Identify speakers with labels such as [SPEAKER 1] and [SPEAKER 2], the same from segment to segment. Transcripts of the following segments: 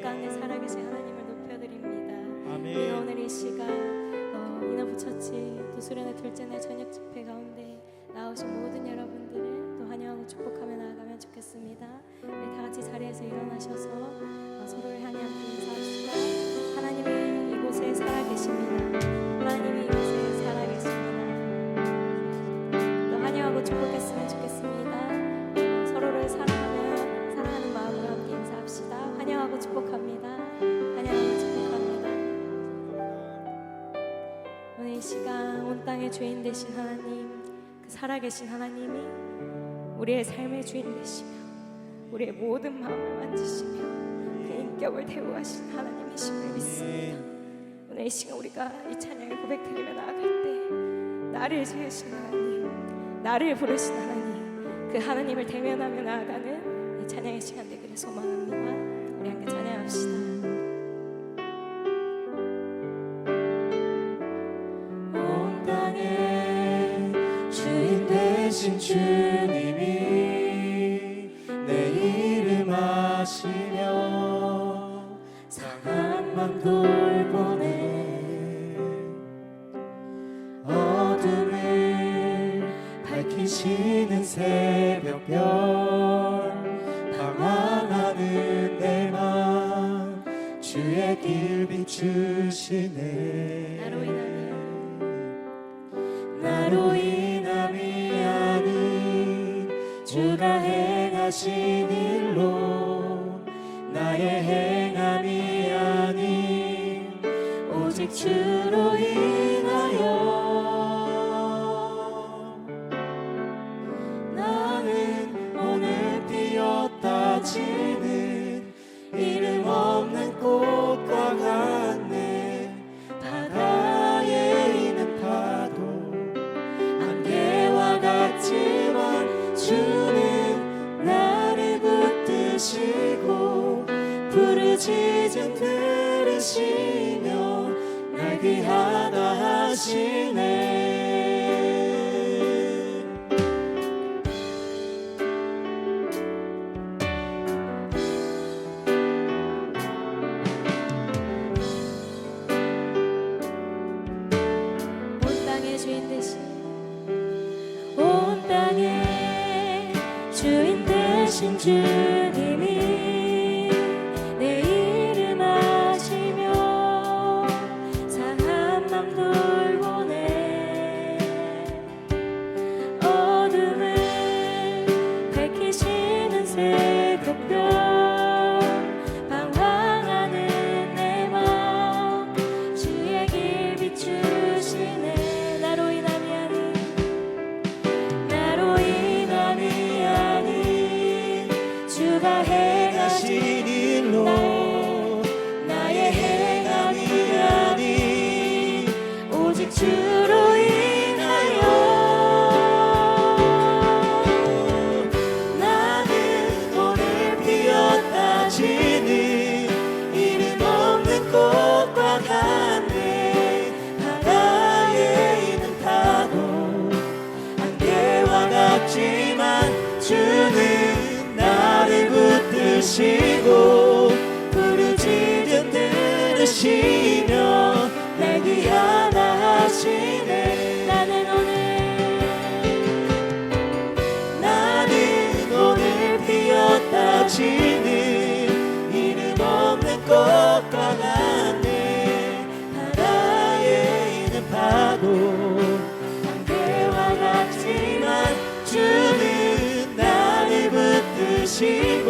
[SPEAKER 1] 가운데 살아계신 하나님을 높여드립니다.
[SPEAKER 2] 아멘.
[SPEAKER 1] 우리가 오늘 이 시간 인어부처치 또 수련회 둘째 날 저녁 집회 가운데 나오신 모든 여러분들을 또 환영하고 축복하며 나아가면 좋겠습니다. 우리 다 같이 자리에서 일어나셔서 서로를 향해 함께 인사합시다. 하나님이 이곳에 살아계십니다. 하나님이 이곳에 살아계십니다. 또 환영하고 축복했으면 좋겠습니다. 서로를 사랑하며 사랑하는 마음으로 함께 인사합시다. 환영하고 축복합니다. 환영하고 축복합니다. 오늘 이 시간 온 땅의 주인 되신 하나님, 그 살아계신 하나님이 우리의 삶의 주인 되시며 우리의 모든 마음을 만지시며 그 인격을 대우하신 하나님이심을 믿습니다. 오늘 이 시간 우리가 이 찬양을 고백드리며 나아갈 때 나를 지으신 하나님, 나를 부르신 하나님, 그 하나님을 대면하며 나아가는 이 찬양의 시간 되기를 소망합니다. 우리 함께 찬양합시다.
[SPEAKER 3] 온 땅의 주인 되신 주님이 내 이름 아시며 상한 맘 돌보네 어둠을 밝히시는 새벽별 방황하는 내 맘 주의 길 비추시네 나로 인함이 아닌 주가 행하신 일로 나의 행함이 아닌 오직 주로 인하여 나는 오늘 피었다 지는 이름 없는 꽃과 같네 바다에 있는 파도 안개와 같지만 주는 나를 붙드시고 부르짖음 들으시며 날 귀하다 하시네
[SPEAKER 1] 온 땅의 주인 되신
[SPEAKER 3] 온 땅의 주인 되신 주님이 내 이름 아시며 상한 맘 돌보네 어둠을 밝히시는 새벽별 방황하는 내 맘 주의 길 비추시네 나로 인함이 아닌 주가 행하신 일로 나의 행함이 아닌 오직 주로 인하여 나는 오늘 피었다 지는 이름 없는 꽃과 같네 바다에 있는 파도 안개와 같지만 주는 나를 붙드시고 부르짖음 들으시며 날 귀하다 하시네 나는 오늘 피었다 지는 이름 없는 꽃과 같네 바다에 있는 파도 안개와 같지만 주는 나를 붙드시고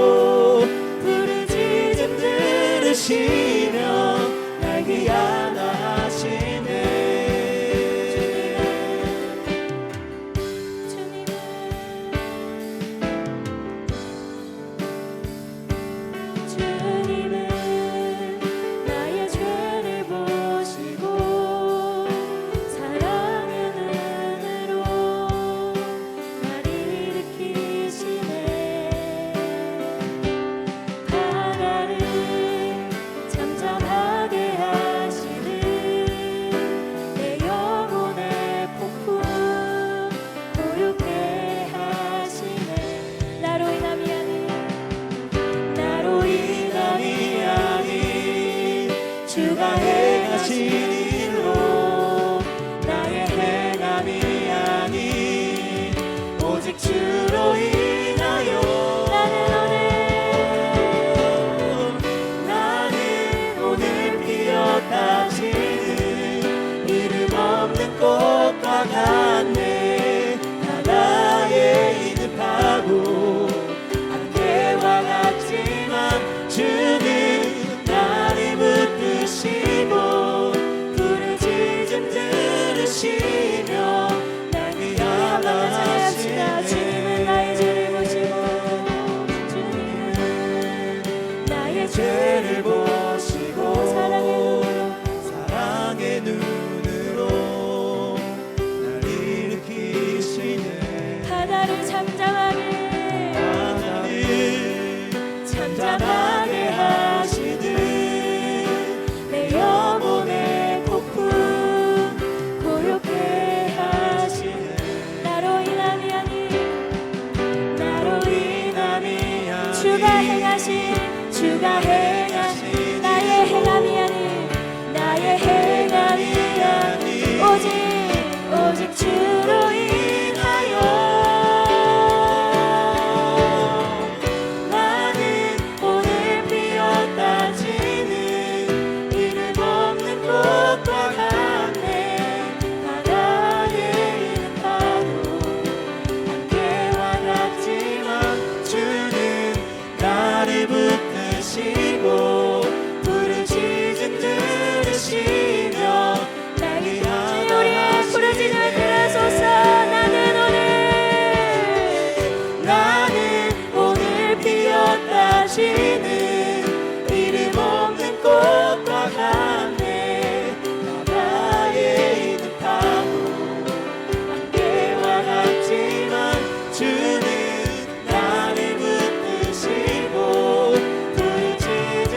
[SPEAKER 3] 부르짖음 들으시며 날 귀하다 하시네 주님은 나의 죄를 보시고 사랑의 눈으로 날 일으키시네 바다를
[SPEAKER 2] 죄를 보시고
[SPEAKER 1] 사랑의
[SPEAKER 2] 눈으로 날 일으키시네.
[SPEAKER 1] 바다를 잠잠하게
[SPEAKER 2] 하시듯 내 영혼의 폭풍 고요케 하시네.
[SPEAKER 1] 나로 인함이 아닌 주가 행하신 나의 행함이 아닌 오직 주로 인하여
[SPEAKER 2] 나는 오늘 피었다 지는 이름 없는 꽃과 같네.
[SPEAKER 1] 바다에 있는 파도
[SPEAKER 2] 안개와 같지만 주는 나를 붙드시고 부르짖음 들으시며 날 위하여
[SPEAKER 1] 부르짖음을 들으소서.
[SPEAKER 2] 나는 오늘 피었다 지는 이름 없는 꽃과 같네. 바다에 있는 파도 안개와 같지만 주는 나를 붙드시고 부르짖음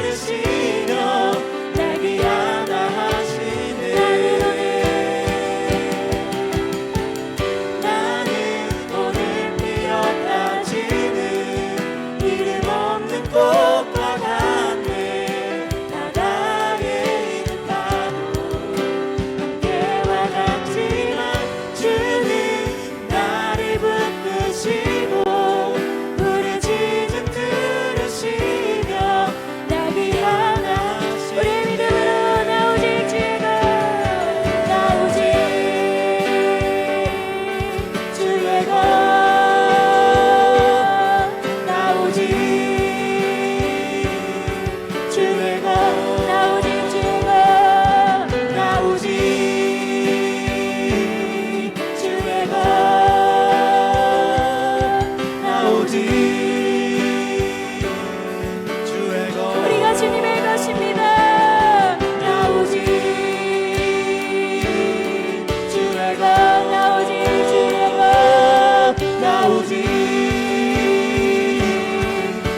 [SPEAKER 2] 들으시며 날 귀하다 하시네. 나는 오늘 피었다 지는 이름 없는 꽃과 같네. 바다에 있는 파도 안개와 같지만 주는 나를 붙드시고 부르짖음 들으시며 날 위하다 하시네.
[SPEAKER 1] 우리의 믿음으로 나 오직 주가 나 오직 주의 것 나 오직 주의 것 나 오직 주의 것
[SPEAKER 2] 나 오직 주의 것 나 오직 주의 것
[SPEAKER 1] 우리가 주님의 것입니다. 나 오직 주의 것 나 오직 주의 것
[SPEAKER 2] 나 오직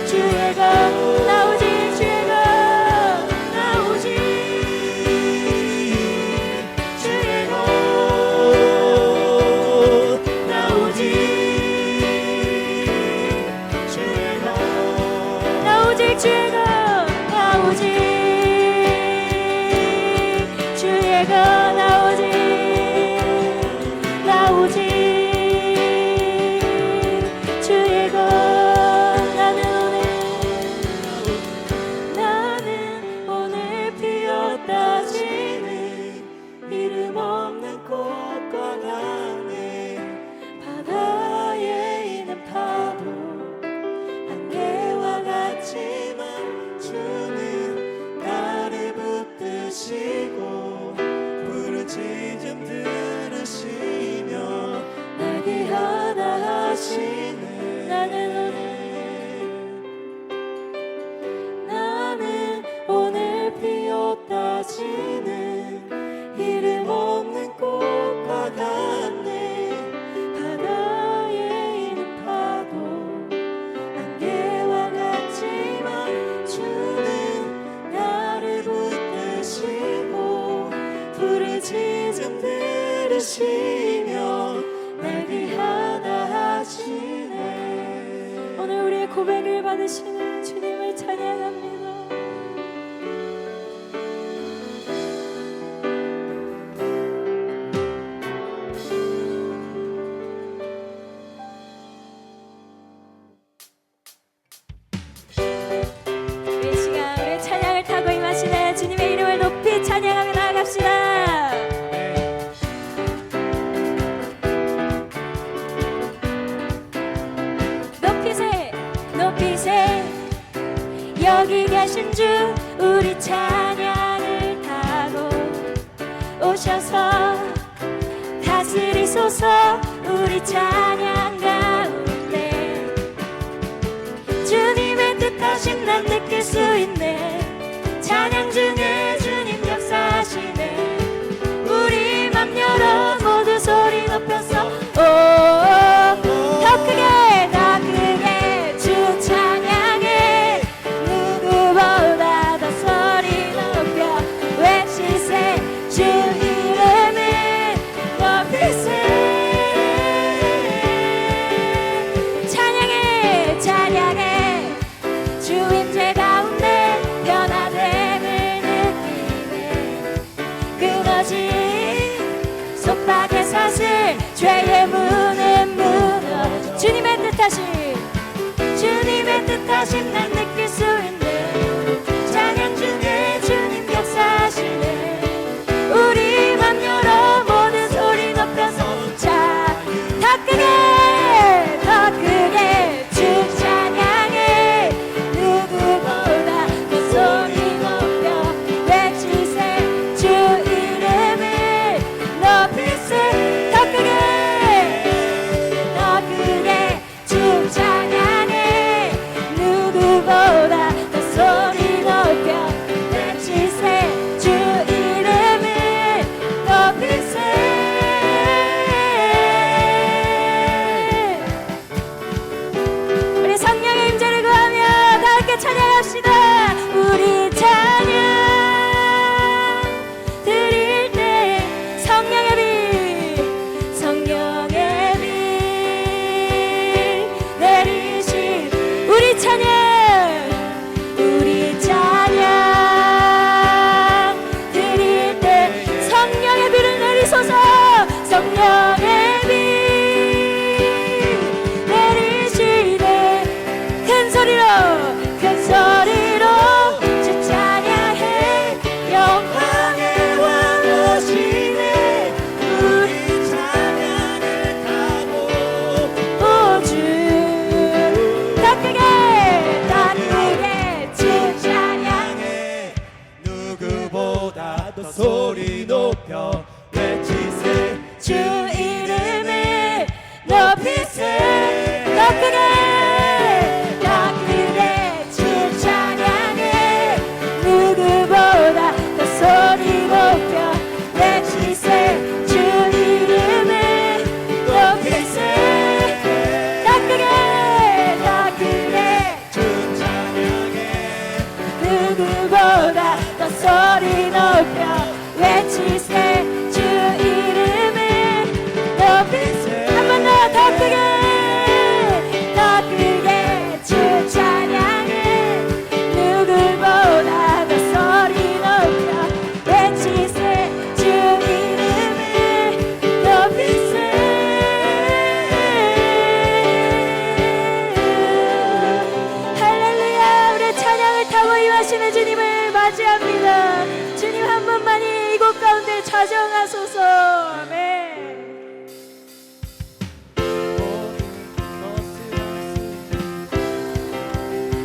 [SPEAKER 2] 주의 것
[SPEAKER 1] 나 오직 주의 것
[SPEAKER 2] 나 오직 주의 것 나 오직 주의 것
[SPEAKER 1] 나 오직 주의 것 나 오직 주의 것 나 오직 주의 것 나는 오늘 피었다 지는
[SPEAKER 2] 이름 없는 꽃과 같네.
[SPEAKER 1] 바다에 있는 파도
[SPEAKER 2] 안개와 같지만 주는 나를 붙드시고 부르짖음 들으시며
[SPEAKER 1] 날 귀하다
[SPEAKER 2] 하시네.
[SPEAKER 1] 나는 오늘 피었다 지는
[SPEAKER 2] 이름 없는 꽃과 같네.
[SPEAKER 1] 바다에 있는 파도
[SPEAKER 2] 안개와 같지만 주는 나를 붙드시고 부르짖음 들으시며 날 귀하다 하시네.
[SPEAKER 1] 오늘 우리의 고백을 받으시는 주님을 찬양합니다. 이 시간 우리의 찬양을 타고 임하시는 주님의 이름을 높이 찬양하며 나아갑시다. 높이세 여기 계신 주 우리 찬양을 타고 오셔서 다스리소서. 우리 찬양 가운데 주님의 뜻
[SPEAKER 3] 뜻하신 난 느낄 수 있네. 찬양 중에 주님 역사하시네. 우리 맘 열어 모두 소리 높여서 더 크게 더 크게 주 찬양해. 누구보다 더 소리 높여 외치세. 주 이름을 높이세. 찬양해 찬양해. 주 임재 가운데 변화됨을 느끼네. 끊어진 속박의 사슬 죄의 문은 무너. 주님의 뜻하심 난 느낄 수 있네. 찬양 중에 주님 역사하시네. 우리 맘 열어 모든 소리 높여서 더 크게 주 찬양해. 누구보다 더 소리 높여 외치세. 주 이름을 높이세. 더 크게 주 찬양해. 누구보다 더 소리 높여 외치세. 주 이름을 높이세. 우리 성령의 임재를 구하며 다 함께 찬양합시다. 우리 찬양 드릴 때 성령의 빛 내리신 우리 찬양 드릴 때 성령의 빛을 내리소서. 성령의 빛 내리시네. 큰 소리로 주 찬양해. 영광의 왕 오시네. 우리 찬양을 타고 오주. 더 크게 주 찬양해.
[SPEAKER 2] 누구보다 더 소리 높여 외치세.
[SPEAKER 3] 주 이름을 높이세. 더 크게 주 찬양해. 누구보다 더 소리 높여 외치세. 주 이름을 높이세. 더 크게
[SPEAKER 2] 주 찬양해.
[SPEAKER 3] 누구보다 더 소리 높여 외치세. 주 이름을 높이세. 한 번 더 크게 주 찬양해. 누구보다 더 소리 높여 외치세. 주 이름을 높이세. 할렐루야. 우리 찬양을 타고 임하시는 주님을 맞이합니다. 주님 한 분만이 이곳 가운데 좌정하소서. 아멘.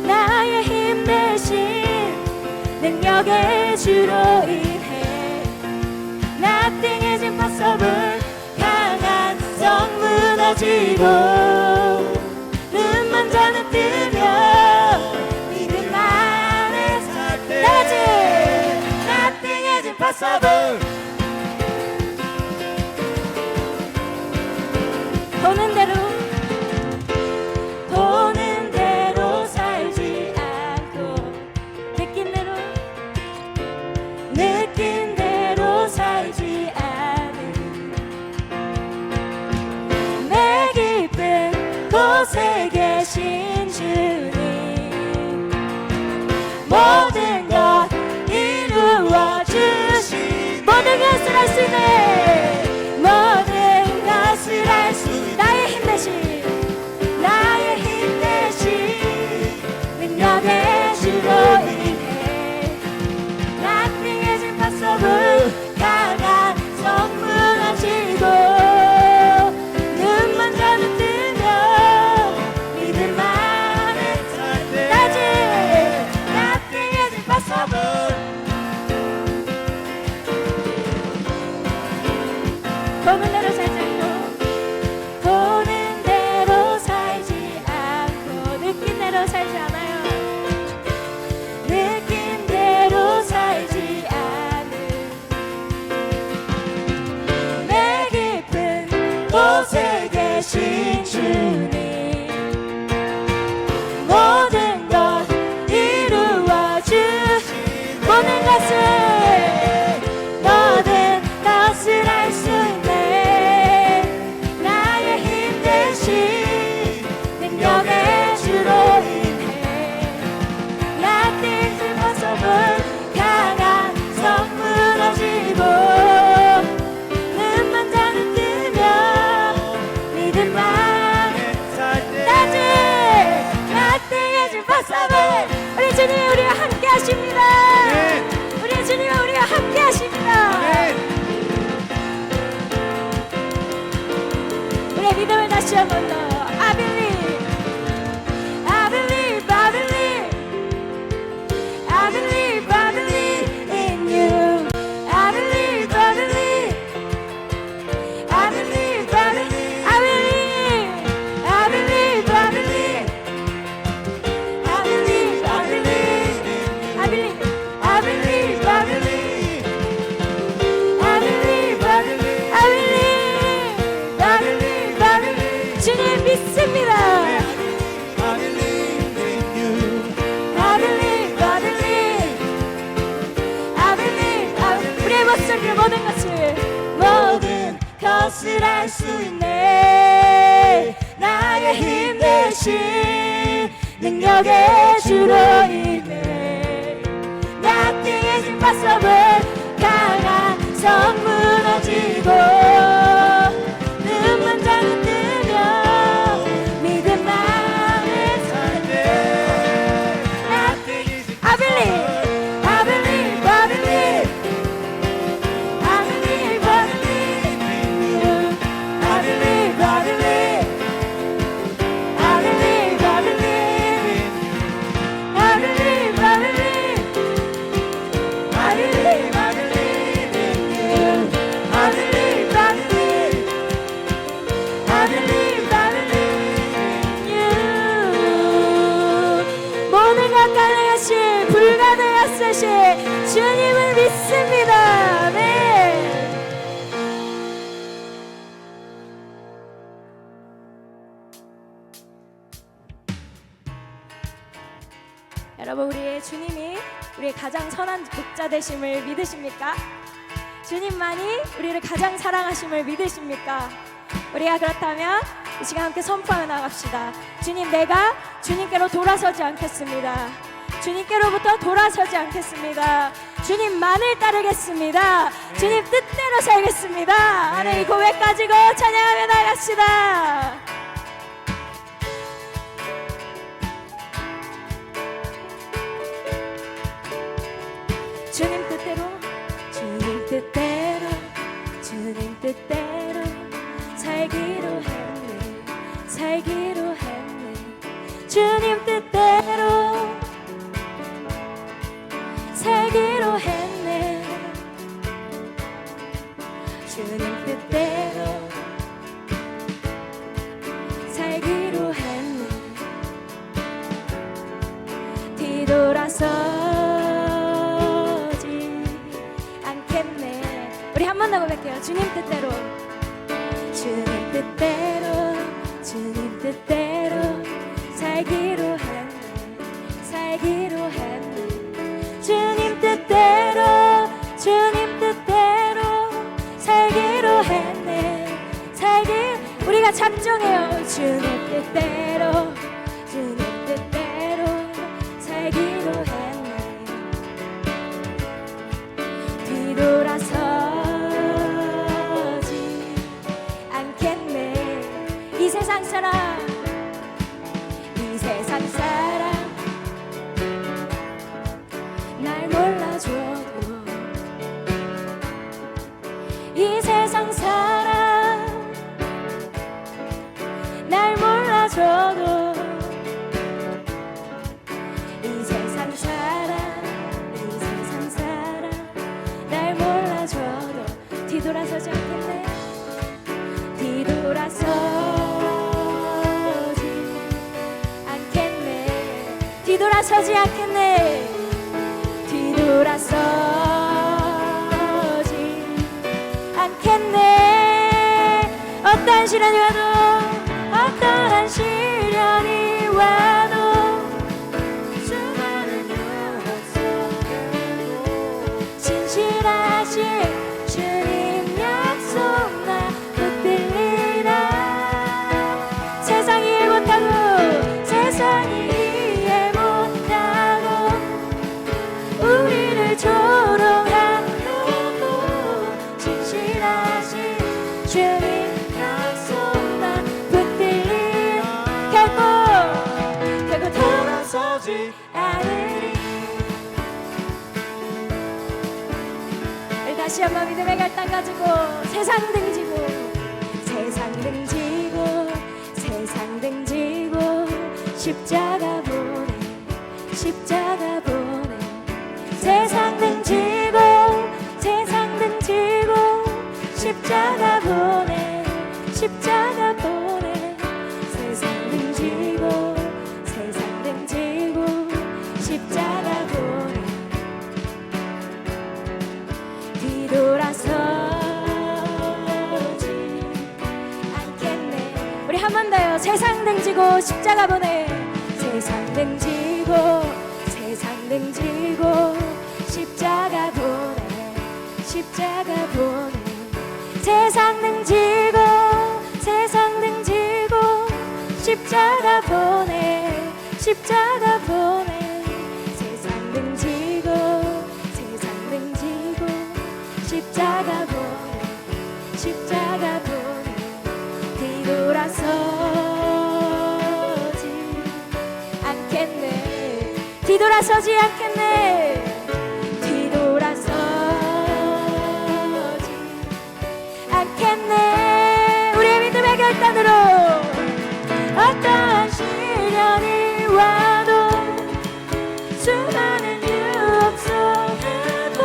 [SPEAKER 3] 나의 힘 대신 능력의 주로 인해 Nothing is impossible. 강한 성 무너지고 눈만 저는 뜨며 믿음 안에 살 때 Nothing is impossible. 보는 대로 살지 않고 느낀 대로 살지 않은 내 깊은 곳에 계신 주님 모든 것 이루어 주시 주님 모든 것 이루어 주신 모든 것을 할 수 있네 나의 힘 대신 능력의 주로 인해 Nothing's impossible 강한 성 무너지고 눈만 자는 뜨면 믿음만 따지 Nothing is impossible 우리 주님이 우리와 함께 하십니다 우리 주님이 우리와 함께 하십니다 믿음을 다시 한 번 더 I believe I believe I believe I believe I believe in you I believe I believe I believe I believe I believe I believe I believe I believe I believe I believe I believe I believe I believe I believe I believe 주님 믿습니다.
[SPEAKER 2] I believe in you.
[SPEAKER 3] I believe, I believe, I believe, I believe. 우리의 목소리로 모든 것을 할 수 있네. 나의 힘 대신 능력의 주로 인해 Nothing is impossible 강한 성 무너지고 눈만 자는 뜨면 믿음만을 살네 I believe I believe I believe I believe I believe in you I believe I believe I believe I believe I believe I believe I believe I believe in you I believe I believe I believe I believe in you 모든 것 가능하신 불가능하신 주님을 믿습니다 아멘 여러분 우리의 주님이 우리의 가장 선한 목자 되심을 믿으십니까? 주님만이 우리를 가장 사랑하심을 믿으십니까? 우리가 그렇다면 이 시간 함께 선포하며 나갑시다. 주님 내가 주님께로 돌아서지 않겠습니다. 주님께로부터 돌아서지 않겠습니다. 주님만을 따르겠습니다. 주님 뜻대로 살겠습니다. 아멘 이 고백 가지고 찬양하며 나갑시다. 주님 뜻대로 주님 뜻대로 주님 뜻대로 살기로 했네 살기로 했네 주님 뜻대로 살기로 했네 주님 뜻대로 살기로 했네 뒤돌아서 우리 한 번 더 고백해요. 주님 뜻대로 주님 뜻대로 주님 뜻대로 살기로 했네 살기로 했네 주님 뜻대로 주님 뜻대로 살기로 했네 우리가 작정해요. 주님 뜻대로 주님 뜻대로 살기로 했네 뒤돌아서 이 세상 사람 날 몰라줘도 이 세상 사람 날 몰라줘도 이 세상 사람 날 몰라줘도 뒤돌아서지 않겠네 뒤돌아서지 않겠네 뒤돌아서지 않겠네 어떤 시련이 와도 어떤 어떠한 시련이 와도 수많은 유혹 속에도 진실하신 주님 약속 나 붙들리라. 세상이 이해 못하고 세상이 이해 못하고 우리를 조롱하고 진실하신 주님 약속 나 붙들리라. 결국 돌아서지 않으리. 다시 한번 믿음의 결단 가지고 세상 등지고 세상 등지고 세상 등지고 십자가 보내 십자가 보내 세상 등지고 세상 등지고 십자가 보내 십자가 보내 세상 등지고 세상 등지고 십자가 보내 뒤돌아서지 않겠네. 우리 한 번 더요. 세상 등지고 십자가 보내 세상 등지고 세상 등지고 십자가 보내 십자가 보내 세상 등지고 세상 등지고 십자가 보내 십자가 보내 세상 등지고 세상 등지고 십자가 보내 십자가 보내 뒤돌아서지 않겠네. 뒤돌아서지 않겠네. 뒤돌아서지 않겠네. 우리의 믿음의 결단으로 어떠한 시련이 와도 수많은 유혹 속에도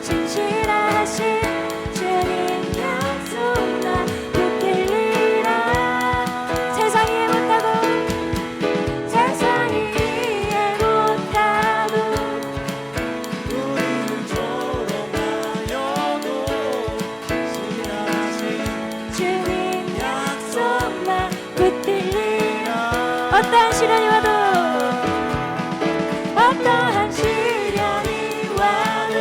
[SPEAKER 3] 진실하신 주님 약속 나 붙들리라. 세상이 이해 못하고 세상이 이해 못하고
[SPEAKER 2] 우리를 조롱하여도 진실하신
[SPEAKER 3] 주님 약속 나 붙들리라. 어떠한 시련이 와도 어떠한 시련이 와도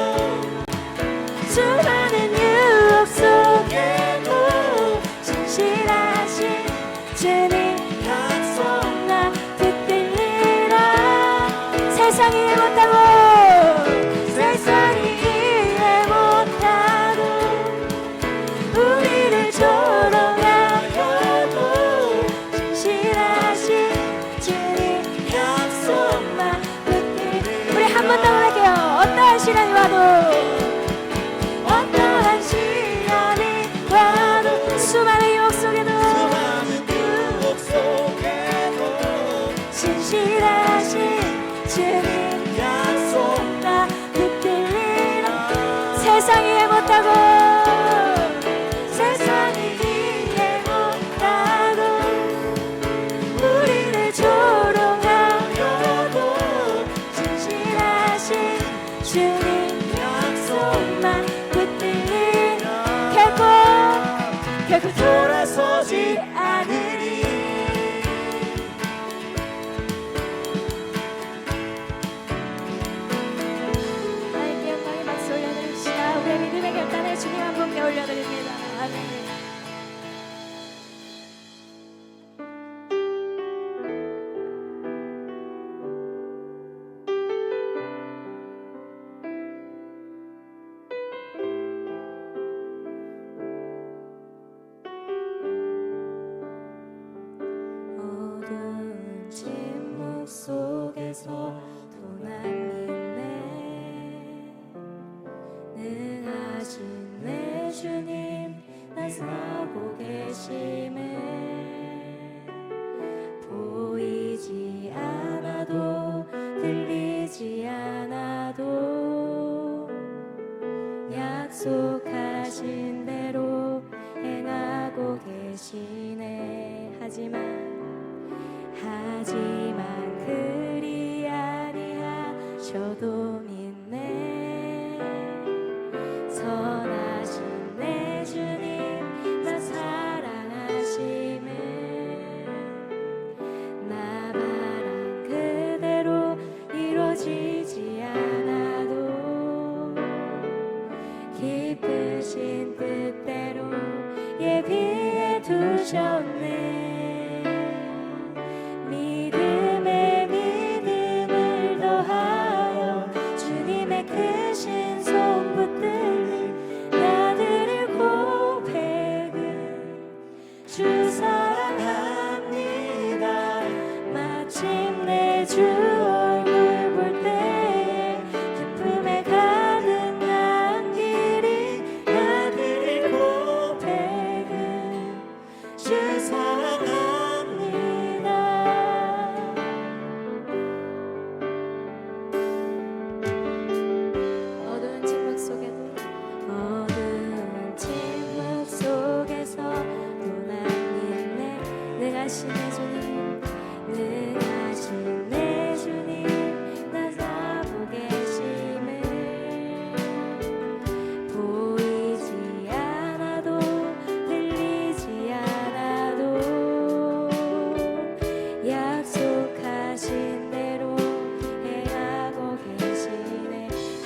[SPEAKER 3] 수많은 유혹 속에도 진실하신 주님 약속 나 붙들리라. 세상이 이해 못하고 세상이 이해 못하고 우리를 조롱하여도 진실하신 주님 약속만 붙들리라. 우리 한 번 더 할게요. 어떠한 시련이 와도 어떠한 시련이 와도 수많은 유혹 속에도
[SPEAKER 2] 수많은 유혹 속에도
[SPEAKER 3] 진실하신 주님 약속 나 붙들리라. 세상이 이해 못하고 세상이 이해 못하고 우리를 조롱하여도 진실하신 주님 약속만 붙들리라. 결국 돌아서지 않으리. 하나님께 영광의 박수 올려드립시다. 우리의 믿음의 결단을 주님 한 분께 올려드립니다. 아멘. 어두운 침묵 속에서 또 난 믿네. 능하신 내 주님 날 사고 계심에 보이지 않아도 들리지 않아도 약속하신 대로 행하고 계시네. 하지만 그리 아니하셔도 믿네. 선하신 내 주님 나 사랑하심에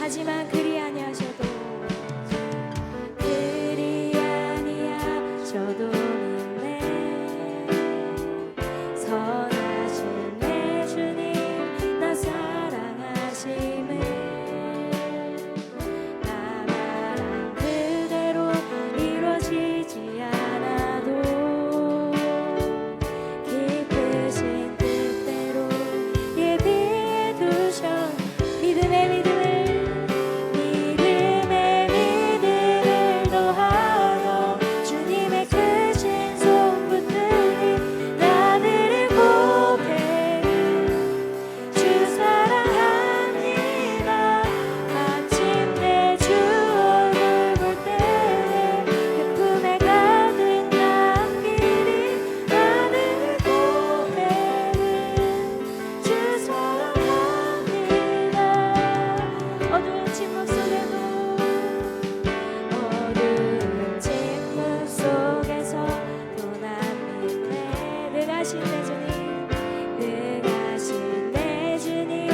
[SPEAKER 1] 하지만 그리 아니하셔도 믿네. 선하신 내 주님 나 사랑하심을 나 말한 그대로 이루어지지 않아도 기쁘신 뜻대로 예비해 두셔 믿음의 믿음을 더하여 주님의 크신 손 붙들리 나들을 고백을 주 사랑합니다. 마침내 주 얼굴 볼 때에 그 품에 가득 남기리 나들을 고백을 주 사랑합니다. 어두운 침묵 속에도 능하신 내 주님 능하신 내 주님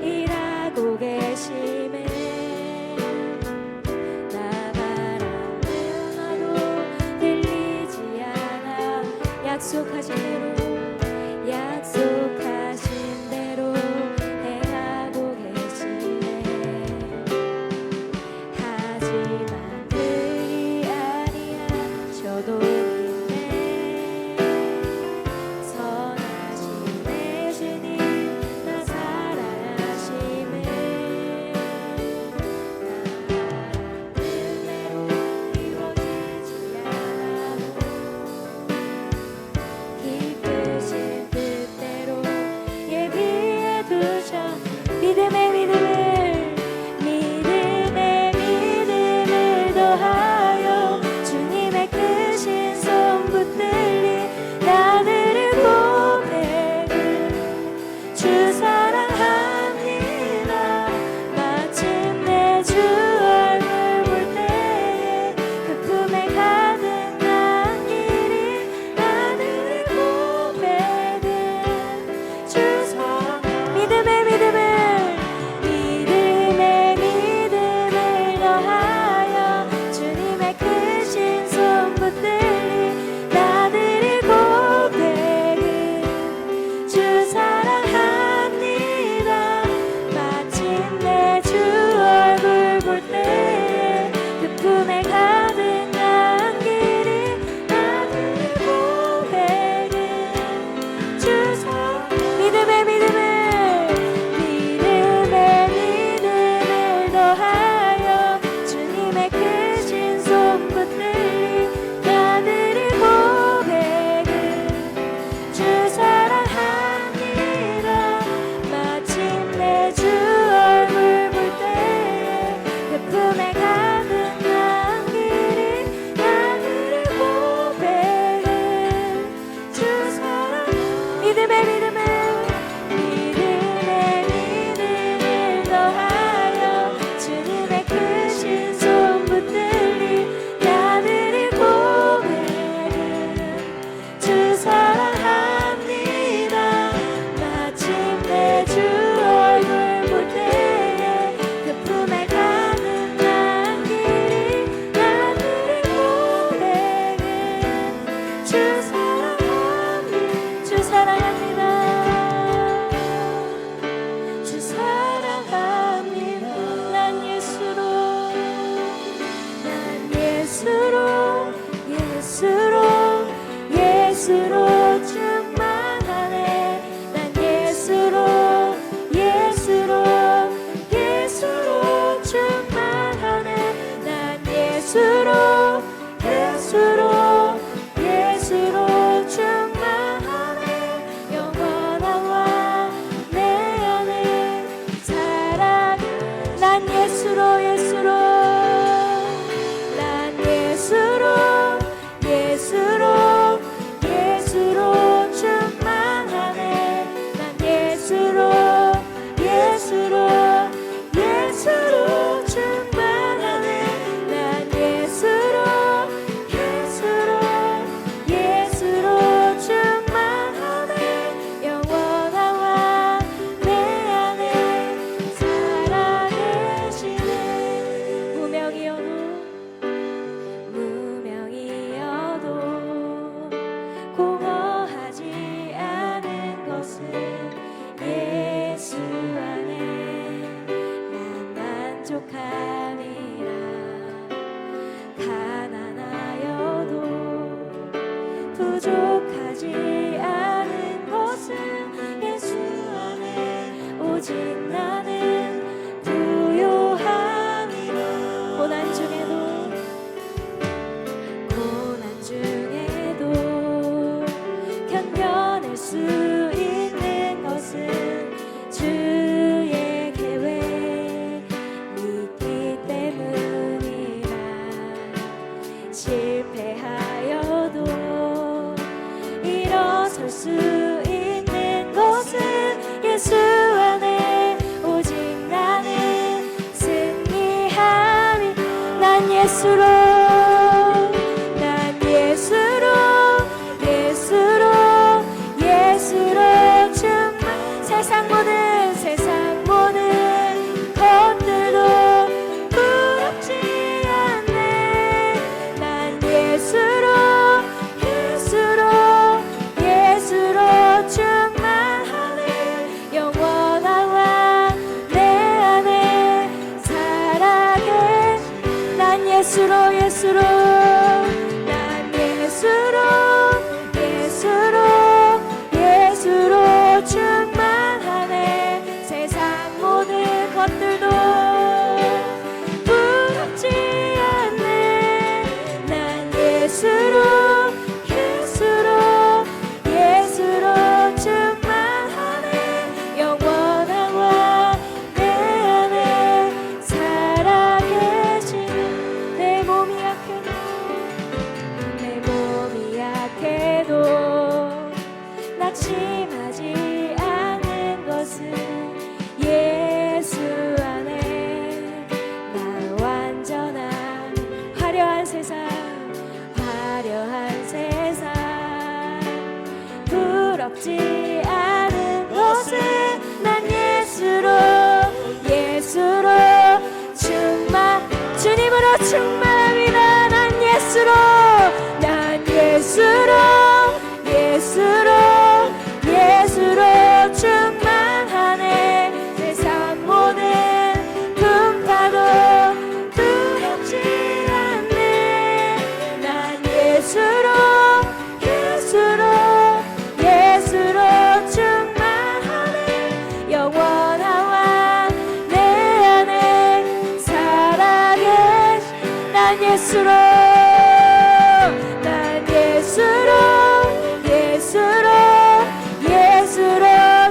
[SPEAKER 1] 일하고 계심을 나 바라는 나도 들리지 않아 약속하신 대로 행하고 계시네. 하지만 그리 아니하셔도 믿음의 믿음을 더하여 주님의 크신 손 붙들리 나들을 고백을 주 사랑합니다. 마침내 주 얼굴 볼 때에 그 품에 가득 남기리 나들을 고백을 주 사랑 믿음의 믿음을 더하여 주님의 크신 손 붙들리 나들을 고백을 주 사랑합니다. 마침내 주 얼굴 볼 때에 그 품에 가득 남기리 나들을 고백을 주 사랑 믿음의 믿음을 더하여 주님의 크신 손 붙들리 나들을 고백을 주 사랑합니다. 마침내 주 얼굴 볼 때에 그 품에 가득 남기리 나들을 고백을 주 사랑 믿음의 믿음을 더하여 주님의 크신 손 붙들리 나들을 고백을 주 사랑합니다. 마침내 주 얼굴 볼 나는 부요함이라. 고난 중에도 견뎌낼 수 있는 것은 주의 계획 있기 때문이라. 실패하여도 일어설 수 있는 것은 예수 안에 오직 나는 승리함이. 난 예수로 충만. 세상 모든 것들도 부럽지 않네. 난 예수로 충만하네. 영원한 왕 내 안에 살아계. 난 예수로 충만하네. 세상 모든 것들도 부럽지 않네. 난 예수로 충만하네. 영원한 왕 내 안에 살아계시는. 내 몸이 약해도 낙심하지 않은 것은 예수 안에 나 완전한 화려한 세상 부럽지 않은 것은 난 예수로 주님으로 충만합니다. 난 예수로 충만하네. 세상 모든 풍파도 두렵지 않네. 난 예수로 충만하네. 영원한 왕 내 안에 살아계시. 난 예수로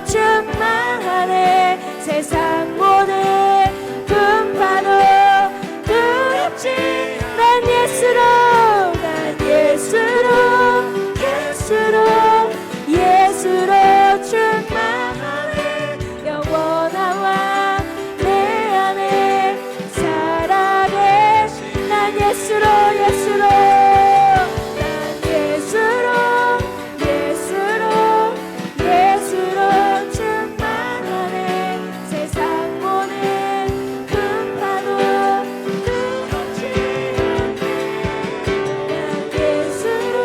[SPEAKER 1] 충만하네. 세상 모든 풍파도 두렵지. 난 예수로 충만하네. 영원한 왕 내 안에 살아계시. 난 예수로 충만하네. 세상 모든 풍파도 두렵지 않네. 난 예수로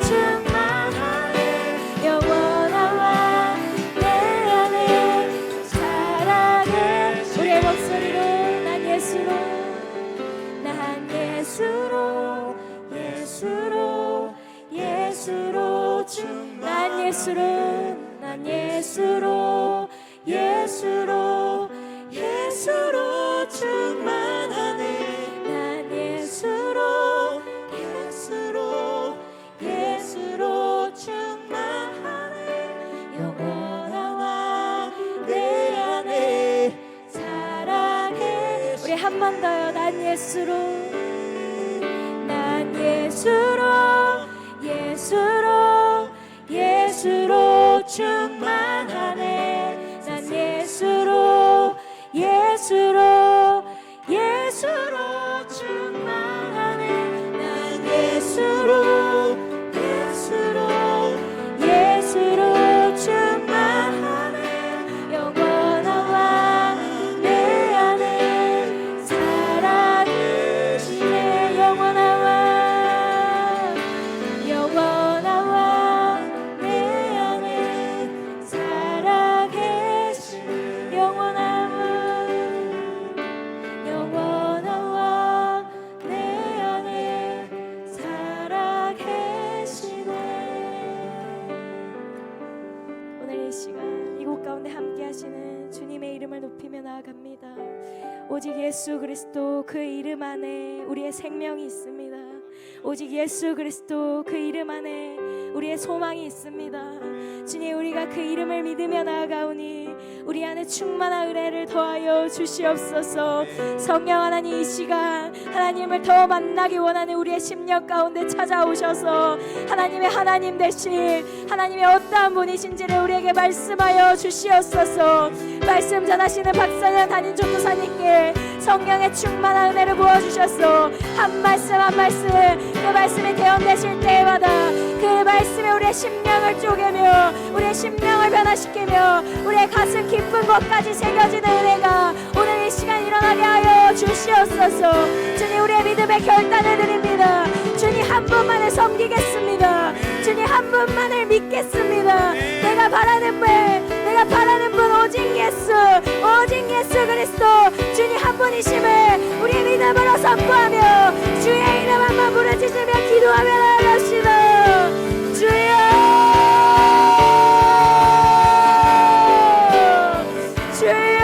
[SPEAKER 1] 충만하네. 영원한 왕 내 안에 살아계시. 우리의 목소리로 난 예수로 충만하네. 난 예수로 충만하네. 영원한 왕 내 안에 살아계. 우리 한 번 더요. 난 예수로 충만하네. 난 예수로 충만하네. 난 예수로 충만하네. 영원한 왕 내 안에 살아계시. 오늘 이 시간 이곳 가운데 함께 하시는 주님의 이름을 높이며 나아갑니다. 오직 예수 그리스도 그 이름 안에 우리의 생명이 있습니다. 오직 예수 그리스도 그 이름 안에 우리의 소망이 있습니다. 주님, 우리가 그 이름을 믿으며 나아가오니 우리 안에 충만한 은혜를 더하여 주시옵소서. 성령 하나님, 이 시간 하나님을 더 만나기 원하는 우리의 심령 가운데 찾아오셔서 하나님의 하나님 대신 하나님의 어떠한 분이신지를 우리에게 말씀하여 주시옵소서. 말씀 전하시는 박사장 담임 전도사님께 성령의 충만한 은혜를 부어주셔서 한 말씀 한 말씀 그 말씀이 대언되실 때마다 그 말씀에 우리의 심령을 쪼개며 우리의 심령을 변화시키며 우리의 가슴 깊은 곳까지 새겨지는 은혜가 오늘 이 시간 일어나게 하여 주시옵소서. 주님, 우리의 믿음의 결단을 드립니다. 주님, 한 분만을 섬기겠습니다. 주님, 한 분만을 믿겠습니다. 내가 바라는 분 오직 예수 그리스도 주님 한 분이심을 우리의 믿음으로 선포하며 주의 이름 한번 부르짖으며 기도하며 나아갑시다. 주여, 주여.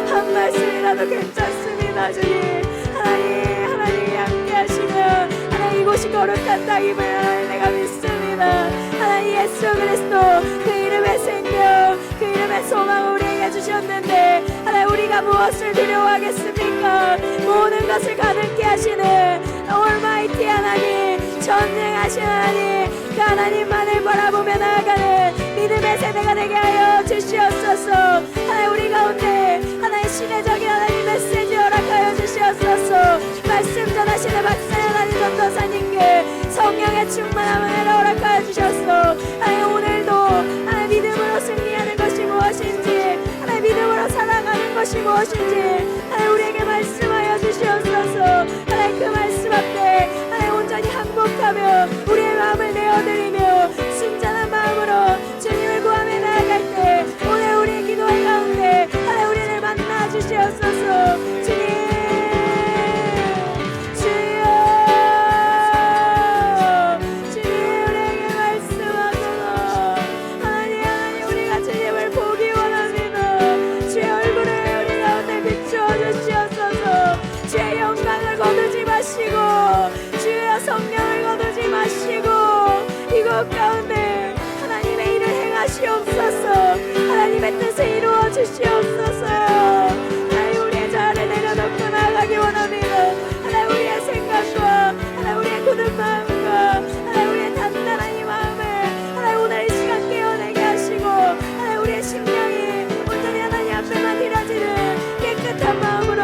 [SPEAKER 1] 한 말씀이라도 괜찮습니다. 주님, 하나님이 함께 하시면 하나님 이곳이 거룩한 땅임을 하나님 내가 믿습니다. 하나님 예수 그리스도 그 이름의 생명 그 이름의 소망을 우리에게 주셨는데 하나님 우리가 무엇을 두려워하겠습니까? 모든 것을 가능케 하시는 올마이티 하나님, 전능하신 하나님, 그 하나님만을 바라보며 나아가는 믿음의 세대가 되게 하여 주시옵소서. 하나님 우리 가운데 하나님 시대적인 하나님 메시지 허락하여 주시옵소서. 말씀 전하시는 박사연 하나님 전도사님께 성령의 충만한 은혜를 허락하여 주셔서 하나님 오늘도 하나님 믿음으로 승리하는 것이 무엇인지 하나님 믿음으로 살아가는 것이 무엇인지 하나님 우리에게 말씀하여 주시옵소서. 하나님 그 말씀 앞에 하나님 온전히 항복하며 우리의 마음을 내어드리며 순전한 마음으로 주님을 구하며 나아갈 때 오늘 우리의 기도의 가운데 하나님 우리를 만나 주시옵소서. 주님, 주여, 주님 우리에게 말씀하소서. 하나님 우리가 주님을 보기 원합니다. 주의 얼굴을 우리 가운데 비추어 주시옵소서. 주의 영광을 거두지 마시고 주의 성령을 거두지 마시고 이곳 가운데 하나님의 일을 행하시옵소서. 하나님의 뜻을 이루어 주시옵소서. 하나님 우리의 자아를 내려놓고 나아가기 원합니다. 하나님 우리의 생각과 하나님 우리의 굳은 마음과 하나님 우리의 단단한 이 마음을 하나님 오늘 이 시간 깨어내게 하시고 하나님 우리의 심령이 온전히 하나님 앞에만 드려지는 깨끗한 마음으로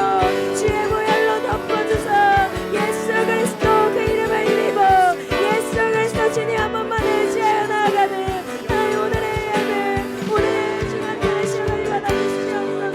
[SPEAKER 1] 주의 보혈로 덮어주사 예수 그리스도 그 이름을 힘입어 예수 그리스도 주님 한 번만 의지하여 나아가는 하나님 오늘의 예배 오늘 주간 예배 시간을 받아주시옵소서.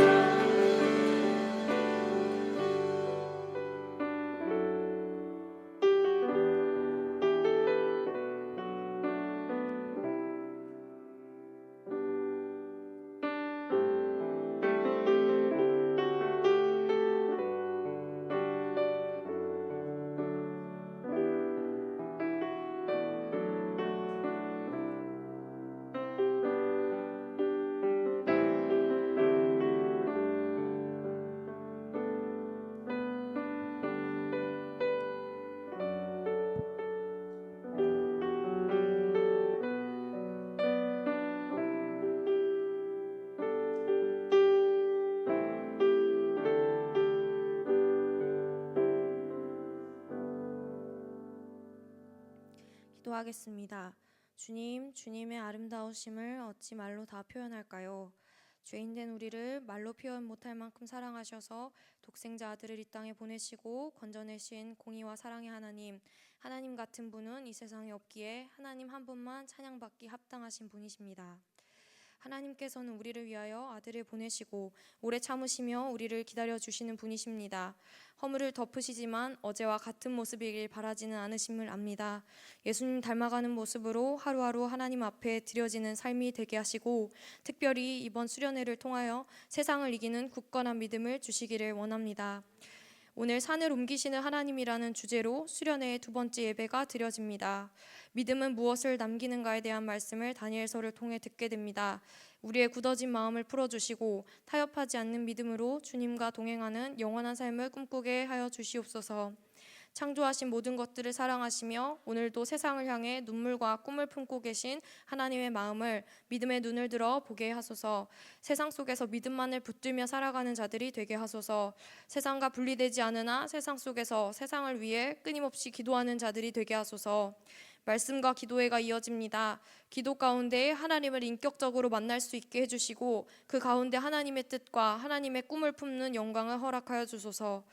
[SPEAKER 4] 기도하겠습니다. 주님, 주님의 아름다우심을 어찌 말로 다 표현할까요? 죄인된 우리를 말로 표현 못할 만큼 사랑하셔서 독생자 아들을 이 땅에 보내시고 건져내신 공의와 사랑의 하나님, 하나님 같은 분은 이 세상에 없기에 하나님 한 분만 찬양받기 합당하신 분이십니다. 하나님께서는 우리를 위하여 아들을 보내시고 오래 참으시며 우리를 기다려 주시는 분이십니다. 허물을 덮으시지만 어제와 같은 모습이길 바라지는 않으심을 압니다. 예수님 닮아가는 모습으로 하루하루 하나님 앞에 드려지는 삶이 되게 하시고 특별히 이번 수련회를 통하여 세상을 이기는 굳건한 믿음을 주시기를 원합니다. 오늘 산을 옮기시는 하나님이라는 주제로 수련회의 두 번째 예배가 드려집니다. 믿음은 무엇을 남기는가에 대한 말씀을 다니엘서를 통해 듣게 됩니다. 우리의 굳어진 마음을 풀어주시고 타협하지 않는 믿음으로 주님과 동행하는 영원한 삶을 꿈꾸게 하여 주시옵소서. 창조하신 모든 것들을 사랑하시며 오늘도 세상을 향해 눈물과 꿈을 품고 계신 하나님의 마음을 믿음의 눈을 들어 보게 하소서. 세상 속에서 믿음만을 붙들며 살아가는 자들이 되게 하소서. 세상과 분리되지 않으나 세상 속에서 세상을 위해 끊임없이 기도하는 자들이 되게 하소서. 말씀과 기도회가 이어집니다. 기도 가운데 하나님을 인격적으로 만날 수 있게 해주시고 그 가운데 하나님의 뜻과 하나님의 꿈을 품는 영광을 허락하여 주소서.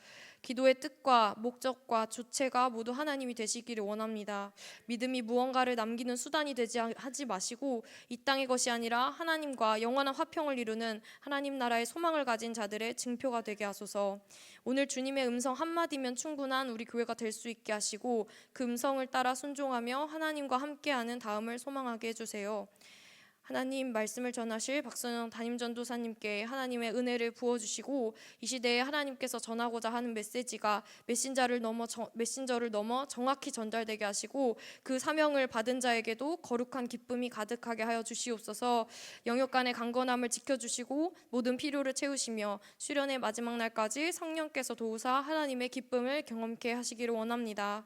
[SPEAKER 4] 기도의 뜻과 목적과 주체가 모두 하나님이 되시기를 원합니다. 믿음이 무언가를 남기는 수단이 하지 마시고 이 땅의 것이 아니라 하나님과 영원한 화평을 이루는 하나님 나라의 소망을 가진 자들의 증표가 되게 하소서. 오늘 주님의 음성 한마디면 충분한 우리 교회가 될 수 있게 하시고 그 음성을 따라 순종하며 하나님과 함께하는 다음을 소망하게 해주세요. 하나님 말씀을 전하실 박선영 담임전도사님께 하나님의 은혜를 부어주시고 이 시대에 하나님께서 전하고자 하는 메시지가 메신저를 넘어 정확히 전달되게 하시고 그 사명을 받은 자에게도 거룩한 기쁨이 가득하게 하여 주시옵소서. 영역간의 강건함을 지켜주시고 모든 필요를 채우시며 수련의 마지막 날까지 성령께서 도우사 하나님의 기쁨을 경험케 하시기를 원합니다.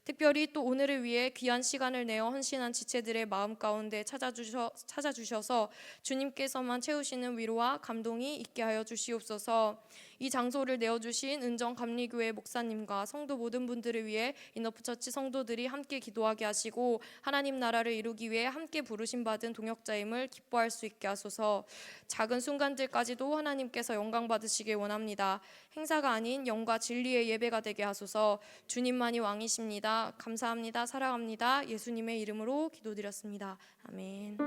[SPEAKER 4] 특별히 또 오늘을 위해 귀한 시간을 내어 헌신한 지체들의 마음 가운데 찾아주셔서 주님께서만 채우시는 위로와 감동이 있게 하여 주시옵소서. 이 장소를 내어주신 은정감리교회 목사님과 성도 모든 분들을 위해 인어프처치 성도들이 함께 기도하게 하시고 하나님 나라를 이루기 위해 함께 부르심 받은 동역자임을 기뻐할 수 있게 하소서. 작은 순간들까지도 하나님께서 영광 받으시길 원합니다. 행사가 아닌 영과 진리의 예배가 되게 하소서. 주님만이 왕이십니다. 감사합니다. 사랑합니다. 예수님의 이름으로 기도드렸습니다. 아멘.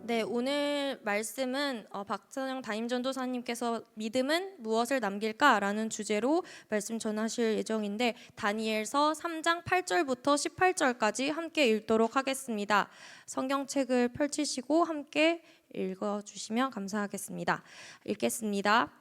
[SPEAKER 4] 네, 오늘 말씀은 박선영 담임전도사님께서 믿음은 무엇을 남길까라는 주제로 말씀 전하실 예정인데 다니엘서 3장 8절부터 18절까지 함께 읽도록 하겠습니다. 성경책을 펼치시고 함께 읽어주시면 감사하겠습니다. 읽겠습니다.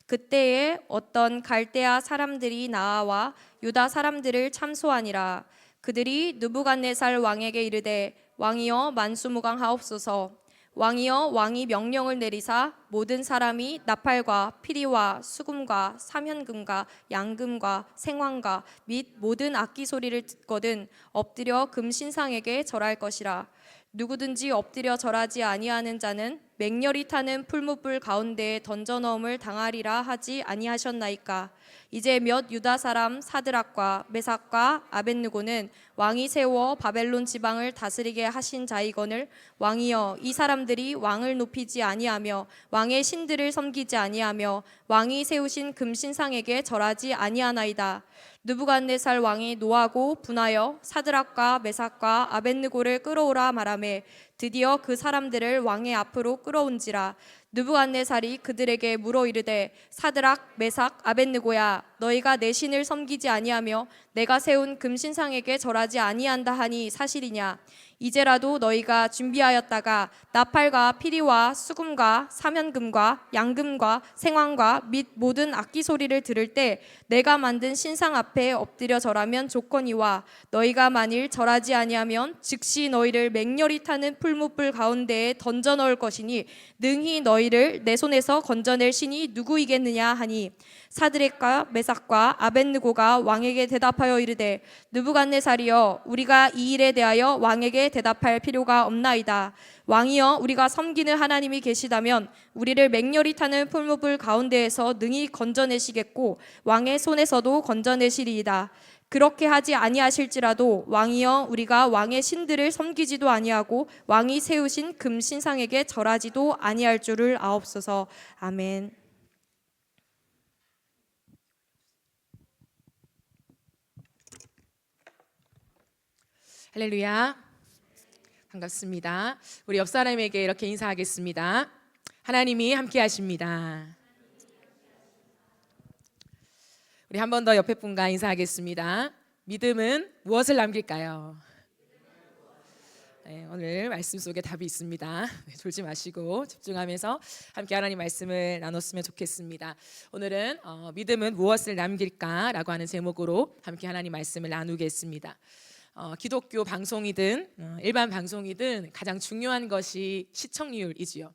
[SPEAKER 4] 그때에 어떤 갈대아 사람들이 나와 유다 사람들을 참소하니라. 그들이 느부갓네살 왕에게 이르되 왕이여 만수무강하옵소서. 왕이여 왕이 명령을 내리사 모든 사람이 나팔과 피리와 수금과 사면금과 양금과 생황과 및 모든 악기 소리를 듣거든 엎드려 금신상에게 절할 것이라. 누구든지 엎드려 절하지 아니하는 자는 맹렬히 타는 풀무불 가운데에 던져넣음을 당하리라 하지 아니하셨나이까. 이제 몇 유다 사람 사드락과 메삭과 아벳느고는 왕이 세워 바벨론 지방을 다스리게 하신 자이거늘 왕이여 이 사람들이 왕을 높이지 아니하며 왕의 신들을 섬기지 아니하며 왕이 세우신 금신상에게 절하지 아니하나이다. 느부갓네살 왕이 노하고 분하여 사드락과 메삭과 아벳느고를 끌어오라 말하매 드디어 그 사람들을 왕의 앞으로 끌어온지라. 느부갓네살이 그들에게 물어 이르되 사드락 메삭 아벳느고야 너희가 내 신을 섬기지 아니하며 내가 세운 금신상에게 절하지 아니한다 하니 사실이냐. 이제라도 너희가 준비하였다가 나팔과 피리와 수금과 사면금과 양금과 생황과 및 모든 악기 소리를 들을 때 내가 만든 신상 앞에 엎드려 절하면 좋거니와 너희가 만일 절하지 아니하면 즉시 너희를 맹렬히 타는 풀무불 가운데에 던져 넣을 것이니 능히 너희를 내 손에서 건져낼 신이 누구이겠느냐 하니 사드락과 메삭과 아벳느고가 왕에게 대답하여 이르되 느부갓네살이여 우리가 이 일에 대하여 왕에게 대답할 필요가 없나이다. 왕이여 우리가 섬기는 하나님이 계시다면 우리를 맹렬히 타는 풀무불 가운데에서 능히 건져내시겠고 왕의 손에서도 건져내시리이다. 그렇게 하지 아니하실지라도 왕이여 우리가 왕의 신들을 섬기지도 아니하고 왕이 세우신 금신상에게 절하지도 아니할 줄을 아옵소서. 아멘.
[SPEAKER 5] 할렐루야. 반갑습니다. 우리 옆 사람에게 이렇게 인사하겠습니다. 하나님이 함께 하십니다. 우리 한 번 더 옆에 분과 인사하겠습니다. 믿음은 무엇을 남길까요? 네, 오늘 말씀 속에 답이 있습니다. 네, 졸지 마시고 집중하면서 함께 하나님 말씀을 나눴으면 좋겠습니다. 오늘은 믿음은 무엇을 남길까라고 하는 제목으로 함께 하나님 말씀을 나누겠습니다. 기독교 방송이든 일반 방송이든 가장 중요한 것이 시청률이지요.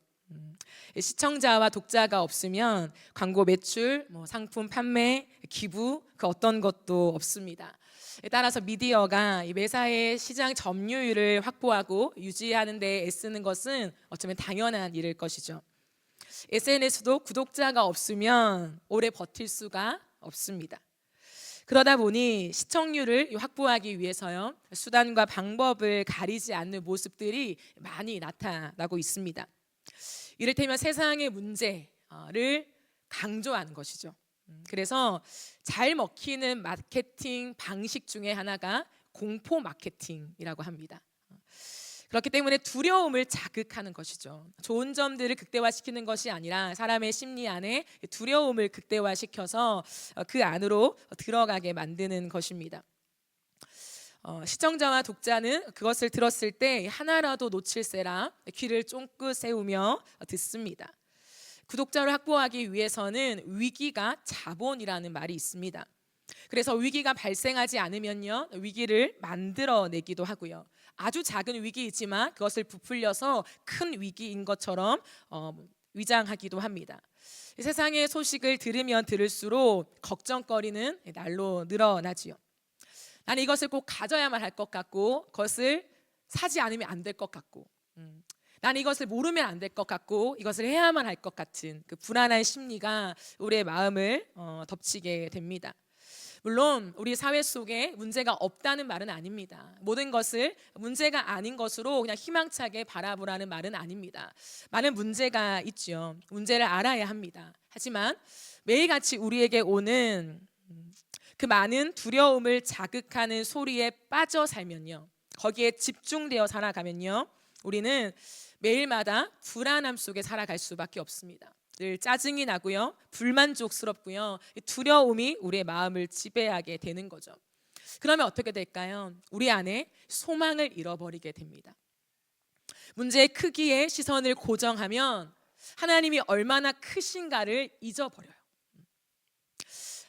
[SPEAKER 5] 시청자와 독자가 없으면 광고 매출, 상품 판매, 기부 그 어떤 것도 없습니다. 따라서 미디어가 매사의 시장 점유율을 확보하고 유지하는 데 애쓰는 것은 어쩌면 당연한 일일 것이죠. SNS도 구독자가 없으면 오래 버틸 수가 없습니다. 그러다 보니 시청률을 확보하기 위해서요, 수단과 방법을 가리지 않는 모습들이 많이 나타나고 있습니다. 이를테면 세상의 문제를 강조하는 것이죠. 그래서 잘 먹히는 마케팅 방식 중에 하나가 공포 마케팅이라고 합니다. 그렇기 때문에 두려움을 자극하는 것이죠. 좋은 점들을 극대화시키는 것이 아니라 사람의 심리 안에 두려움을 극대화시켜서 그 안으로 들어가게 만드는 것입니다. 시청자와 독자는 그것을 들었을 때 하나라도 놓칠세라 귀를 쫑긋 세우며 듣습니다. 구독자를 확보하기 위해서는 위기가 자본이라는 말이 있습니다. 그래서 위기가 발생하지 않으면요, 위기를 만들어내기도 하고요. 아주 작은 위기이지만 그것을 부풀려서 큰 위기인 것처럼 위장하기도 합니다. 세상의 소식을 들으면 들을수록 걱정거리는 날로 늘어나지요. 나는 이것을 꼭 가져야만 할 것 같고, 그것을 사지 않으면 안 될 것 같고, 나는 이것을 모르면 안 될 것 같고, 이것을 해야만 할 것 같은 그 불안한 심리가 우리의 마음을 덮치게 됩니다. 물론 우리 사회 속에 문제가 없다는 말은 아닙니다. 모든 것을 문제가 아닌 것으로 그냥 희망차게 바라보라는 말은 아닙니다. 많은 문제가 있죠. 문제를 알아야 합니다. 하지만 매일같이 우리에게 오는 그 많은 두려움을 자극하는 소리에 빠져 살면요, 거기에 집중되어 살아가면요, 우리는 매일마다 불안함 속에 살아갈 수밖에 없습니다. 늘 짜증이 나고요, 불만족스럽고요, 두려움이 우리의 마음을 지배하게 되는 거죠. 그러면 어떻게 될까요? 우리 안에 소망을 잃어버리게 됩니다. 문제의 크기에 시선을 고정하면 하나님이 얼마나 크신가를 잊어버려요.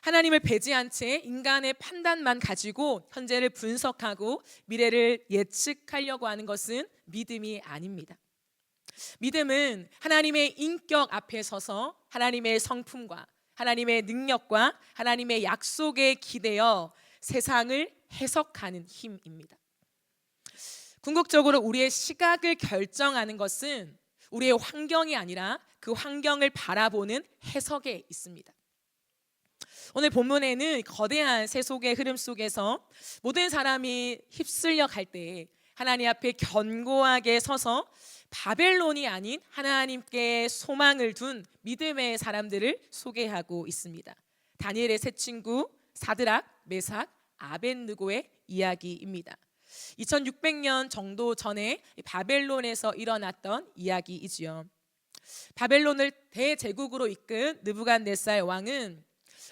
[SPEAKER 5] 하나님을 배제한 채 인간의 판단만 가지고 현재를 분석하고 미래를 예측하려고 하는 것은 믿음이 아닙니다. 믿음은 하나님의 인격 앞에 서서 하나님의 성품과 하나님의 능력과 하나님의 약속에 기대어 세상을 해석하는 힘입니다. 궁극적으로 우리의 시각을 결정하는 것은 우리의 환경이 아니라 그 환경을 바라보는 해석에 있습니다. 오늘 본문에는 거대한 세속의 흐름 속에서 모든 사람이 휩쓸려 갈 때 하나님 앞에 견고하게 서서 바벨론이 아닌 하나님께 소망을 둔 믿음의 사람들을 소개하고 있습니다. 다니엘의 세 친구 사드락, 메삭, 아벳느고의 이야기입니다. 2600년 정도 전에 바벨론에서 일어났던 이야기이지요. 바벨론을 대제국으로 이끈 느부갓네살 왕은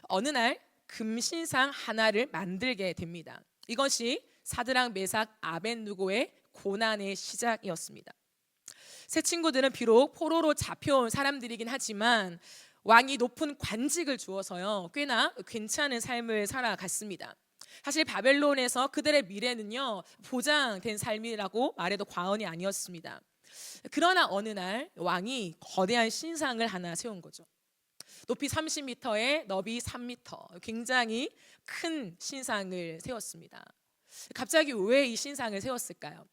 [SPEAKER 5] 어느 날 금신상 하나를 만들게 됩니다. 이것이 사드락, 메삭, 아벳느고의 고난의 시작이었습니다. 세 친구들은 비록 포로로 잡혀온 사람들이긴 하지만 왕이 높은 관직을 주어서요, 꽤나 괜찮은 삶을 살아갔습니다. 사실 바벨론에서 그들의 미래는요, 보장된 삶이라고 말해도 과언이 아니었습니다. 그러나 어느 날 왕이 거대한 신상을 하나 세운 거죠. 높이 30m에 너비 3m, 굉장히 큰 신상을 세웠습니다. 갑자기 왜 이 신상을 세웠을까요?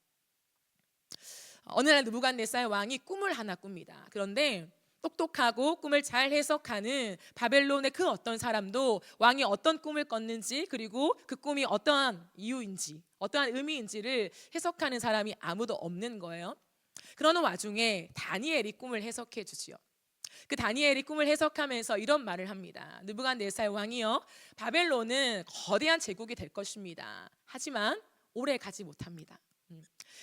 [SPEAKER 5] 어느 날 느부갓네살 왕이 꿈을 하나 꿉니다. 그런데 똑똑하고 꿈을 잘 해석하는 바벨론의 그 어떤 사람도 왕이 어떤 꿈을 꿨는지, 그리고 그 꿈이 어떠한 이유인지, 어떠한 의미인지를 해석하는 사람이 아무도 없는 거예요. 그러는 와중에 다니엘이 꿈을 해석해 주지요. 그 다니엘이 꿈을 해석하면서 이런 말을 합니다. 느부갓네살 왕이요, 바벨론은 거대한 제국이 될 것입니다. 하지만 오래 가지 못합니다.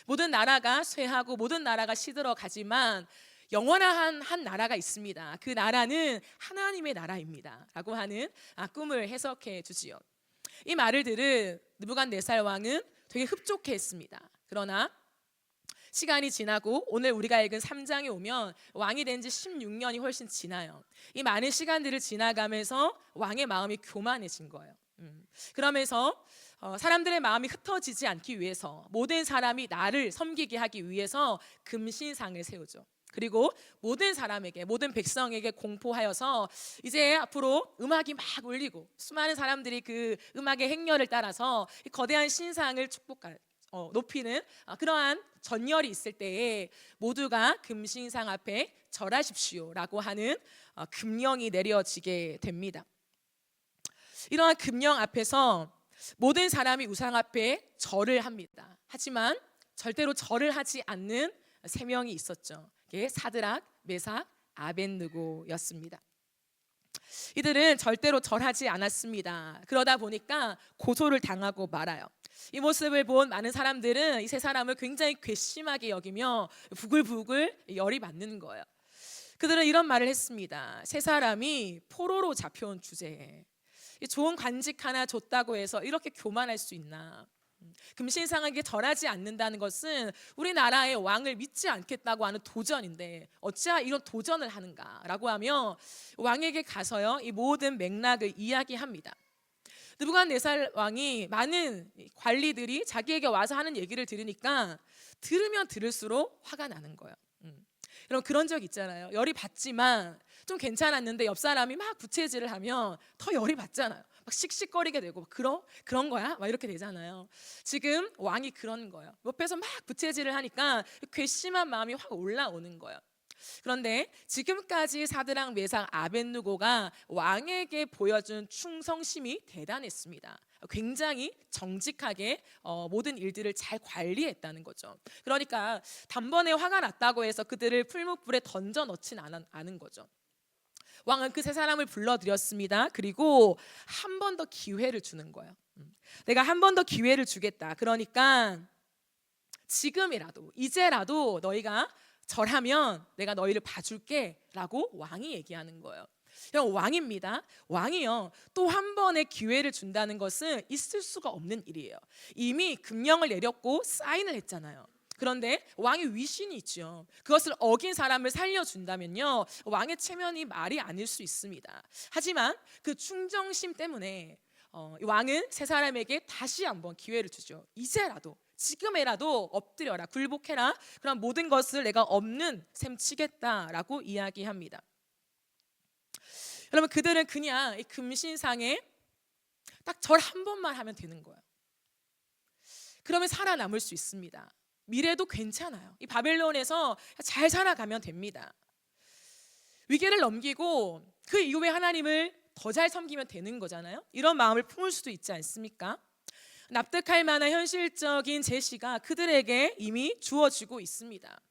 [SPEAKER 5] 모든 나라가 쇠하고 모든 나라가 시들어 가지만 영원한 한 나라가 있습니다. 그 나라는 하나님의 나라입니다 라고 하는 꿈을 해석해 주지요. 이 말을 들은 느부갓네살 왕은 되게 흡족해 했습니다. 그러나 시간이 지나고 오늘 우리가 읽은 3장에 오면 왕이 된 지 16년이 훨씬 지나요. 이 많은 시간들을 지나가면서 왕의 마음이 교만해진 거예요. 그러면서 사람들의 마음이 흩어지지 않기 위해서 모든 사람이 나를 섬기게 하기 위해서 금신상을 세우죠. 그리고 모든 사람에게, 모든 백성에게 공포하여서 이제 앞으로 음악이 막 울리고 수많은 사람들이 그 음악의 행렬을 따라서 이 거대한 신상을 높이는 그러한 전열이 있을 때에 모두가 금신상 앞에 절하십시오라고 하는 금령이 내려지게 됩니다. 이러한 금령 앞에서 모든 사람이 우상 앞에 절을 합니다. 하지만 절대로 절을 하지 않는 세 명이 있었죠. 이게 사드락, 메삭, 아벳느고였습니다. 이들은 절대로 절하지 않았습니다. 그러다 보니까 고소를 당하고 말아요. 이 모습을 본 많은 사람들은 이 세 사람을 굉장히 괘씸하게 여기며 부글부글 열이 받는 거예요. 그들은 이런 말을 했습니다. 세 사람이 포로로 잡혀온 주제에 좋은 관직 하나 줬다고 해서 이렇게 교만할 수 있나? 금신상에게 절하지 않는다는 것은 우리나라의 왕을 믿지 않겠다고 하는 도전인데 어찌하 이런 도전을 하는가라고 하며 왕에게 가서요 이 모든 맥락을 이야기합니다. 느부갓네살 왕이 많은 관리들이 자기에게 와서 하는 얘기를 들으니까 들으면 들을수록 화가 나는 거예요. 여러분 그런 적 있잖아요. 열이 받지만 좀 괜찮았는데 옆 사람이 막 부채질을 하면 더 열이 받잖아요. 막 씩씩거리게 되고 그런 거야? 막 이렇게 되잖아요. 지금 왕이 그런 거예요. 옆에서 막 부채질을 하니까 괘씸한 마음이 확 올라오는 거예요. 그런데 지금까지 사드락, 메삭, 아벳느고가 왕에게 보여준 충성심이 대단했습니다. 굉장히 정직하게 모든 일들을 잘 관리했다는 거죠. 그러니까 단번에 화가 났다고 해서 그들을 풀무불에 던져 넣진 않은 거죠. 왕은 그 세 사람을 불러들였습니다. 그리고 한 번 더 기회를 주는 거예요. 내가 한 번 더 기회를 주겠다. 그러니까 지금이라도 이제라도 너희가 절하면 내가 너희를 봐줄게 라고 왕이 얘기하는 거예요. 형 왕입니다. 왕이요 또 한 번의 기회를 준다는 것은 있을 수가 없는 일이에요. 이미 금령을 내렸고 사인을 했잖아요. 그런데 왕의 위신이 있죠. 그것을 어긴 사람을 살려준다면요 왕의 체면이 말이 아닐 수 있습니다. 하지만 그 충정심 때문에 왕은 세 사람에게 다시 한번 기회를 주죠. 이제라도 지금에라도 엎드려라 굴복해라. 그럼 모든 것을 내가 없는 셈 치겠다라고 이야기합니다. 여러분 그들은 그냥 이 금신상에 딱 절 한 번만 하면 되는 거예요. 그러면 살아남을 수 있습니다. 미래도 괜찮아요. 이 바벨론에서 잘 살아가면 됩니다. 위기를 넘기고 그 이후에 하나님을 더 잘 섬기면 되는 거잖아요. 이런 마음을 품을 수도 있지 않습니까? 납득할 만한 현실적인 제시가 그들에게 이미 주어지고 있습니다.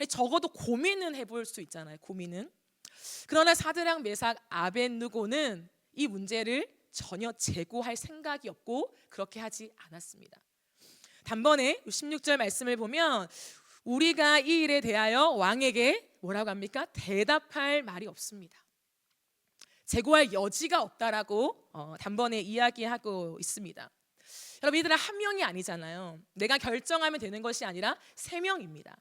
[SPEAKER 5] 적어도 고민은 해볼 수 있잖아요. 고민은. 그러나 사드락, 메삭, 아벳느고는 이 문제를 전혀 재고할 생각이 없고 그렇게 하지 않았습니다. 단번에 16절 말씀을 보면 우리가 이 일에 대하여 왕에게 뭐라고 합니까? 대답할 말이 없습니다. 재고할 여지가 없다라고 단번에 이야기하고 있습니다. 여러분 이들은 한 명이 아니잖아요. 내가 결정하면 되는 것이 아니라 세 명입니다.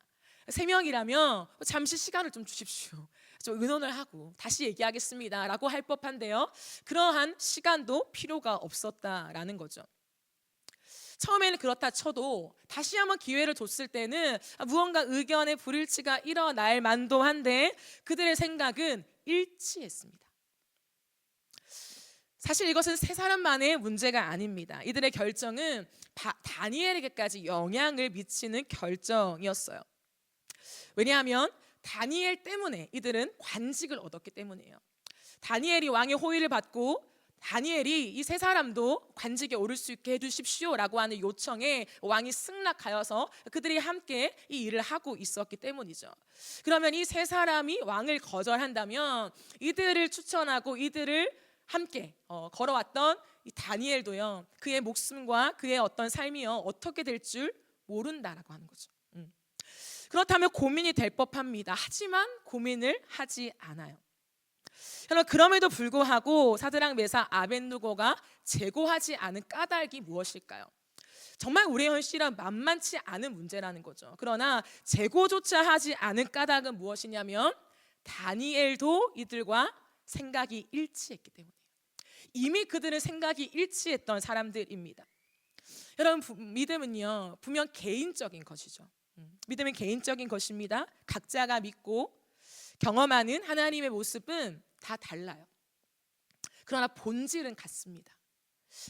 [SPEAKER 5] 세 명이라면 잠시 시간을 좀 주십시오. 좀 의논을 하고 다시 얘기하겠습니다 라고 할 법한데요. 그러한 시간도 필요가 없었다라는 거죠. 처음에는 그렇다 쳐도 다시 한번 기회를 줬을 때는 무언가 의견의 불일치가 일어날 만도 한데 그들의 생각은 일치했습니다. 사실 이것은 세 사람만의 문제가 아닙니다. 이들의 결정은 다니엘에게까지 영향을 미치는 결정이었어요. 왜냐하면 다니엘 때문에 이들은 관직을 얻었기 때문이에요. 다니엘이 왕의 호의를 받고 다니엘이 이 세 사람도 관직에 오를 수 있게 해주십시오라고 하는 요청에 왕이 승낙하여서 그들이 함께 이 일을 하고 있었기 때문이죠. 그러면 이 세 사람이 왕을 거절한다면 이들을 추천하고 이들을 함께 걸어왔던 이 다니엘도요, 그의 목숨과 그의 어떤 삶이요 어떻게 될 줄 모른다라고 하는 거죠. 그렇다면 고민이 될 법합니다. 하지만 고민을 하지 않아요. 여러분, 그럼에도 불구하고 사드락 메삭 아벳느고가 제고하지 않은 까닭이 무엇일까요? 정말 우리의 현실은 만만치 않은 문제라는 거죠. 그러나 제고조차 하지 않은 까닭은 무엇이냐면 다니엘도 이들과 생각이 일치했기 때문이에요. 이미 그들은 생각이 일치했던 사람들입니다. 여러분, 믿음은요 분명 개인적인 것이죠. 믿음은 개인적인 것입니다. 각자가 믿고 경험하는 하나님의 모습은 다 달라요. 그러나 본질은 같습니다.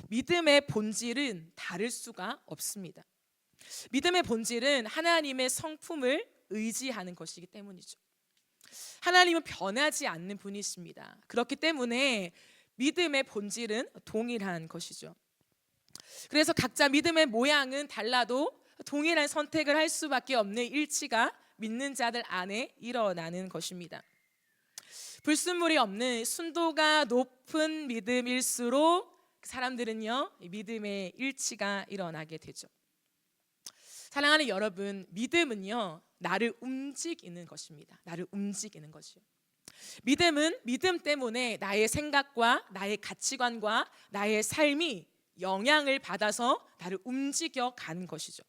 [SPEAKER 5] 믿음의 본질은 다를 수가 없습니다. 믿음의 본질은 하나님의 성품을 의지하는 것이기 때문이죠. 하나님은 변하지 않는 분이십니다. 그렇기 때문에 믿음의 본질은 동일한 것이죠. 그래서 각자 믿음의 모양은 달라도 동일한 선택을 할 수밖에 없는 일치가 믿는 자들 안에 일어나는 것입니다. 불순물이 없는 순도가 높은 믿음일수록 사람들은요 믿음의 일치가 일어나게 되죠. 사랑하는 여러분, 믿음은요 나를 움직이는 것입니다. 나를 움직이는 것이요. 믿음은 믿음 때문에 나의 생각과 나의 가치관과 나의 삶이 영향을 받아서 나를 움직여 가는 것이죠.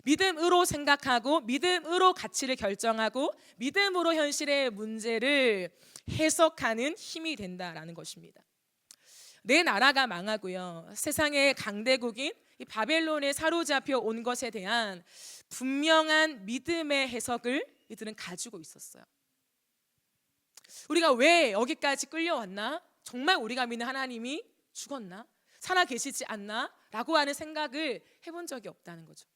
[SPEAKER 5] 믿음으로 생각하고 믿음으로 가치를 결정하고 믿음으로 현실의 문제를 해석하는 힘이 된다라는 것입니다. 내 나라가 망하고요, 세상의 강대국인 이 바벨론에 사로잡혀 온 것에 대한 분명한 믿음의 해석을 이들은 가지고 있었어요. 우리가 왜 여기까지 끌려왔나? 정말 우리가 믿는 하나님이 죽었나? 살아 계시지 않나? 라고 하는 생각을 해본 적이 없다는 거죠.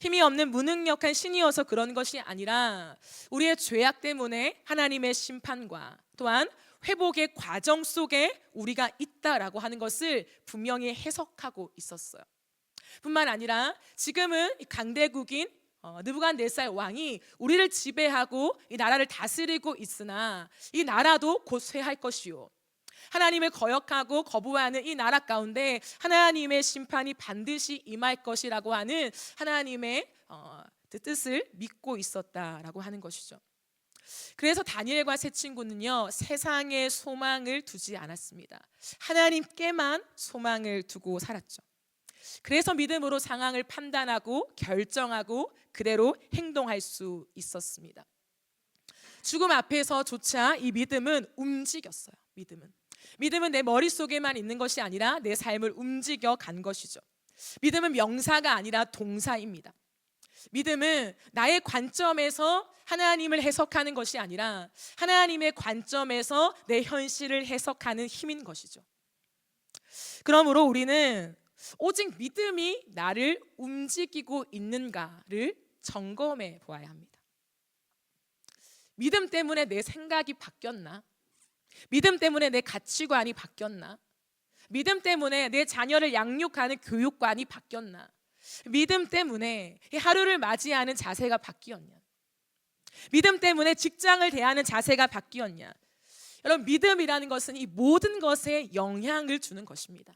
[SPEAKER 5] 힘이 없는 무능력한 신이어서 그런 것이 아니라 우리의 죄악 때문에 하나님의 심판과 또한 회복의 과정 속에 우리가 있다라고 하는 것을 분명히 해석하고 있었어요. 뿐만 아니라 지금은 강대국인 느부갓네살 왕이 우리를 지배하고 이 나라를 다스리고 있으나 이 나라도 곧 쇠할 것이요, 하나님을 거역하고 거부하는 이 나라 가운데 하나님의 심판이 반드시 임할 것이라고 하는 하나님의 뜻을 믿고 있었다라고 하는 것이죠. 그래서 다니엘과 세 친구는요 세상에 소망을 두지 않았습니다. 하나님께만 소망을 두고 살았죠. 그래서 믿음으로 상황을 판단하고 결정하고 그대로 행동할 수 있었습니다. 죽음 앞에서조차 이 믿음은 움직였어요. 믿음은 내 머릿속에만 있는 것이 아니라 내 삶을 움직여 간 것이죠. 믿음은 명사가 아니라 동사입니다. 믿음은 나의 관점에서 하나님을 해석하는 것이 아니라 하나님의 관점에서 내 현실을 해석하는 힘인 것이죠. 그러므로 우리는 오직 믿음이 나를 움직이고 있는가를 점검해 보아야 합니다. 믿음 때문에 내 생각이 바뀌었나? 믿음 때문에 내 가치관이 바뀌었나? 믿음 때문에 내 자녀를 양육하는 교육관이 바뀌었나? 믿음 때문에 하루를 맞이하는 자세가 바뀌었냐? 믿음 때문에 직장을 대하는 자세가 바뀌었냐? 여러분, 믿음이라는 것은 이 모든 것에 영향을 주는 것입니다.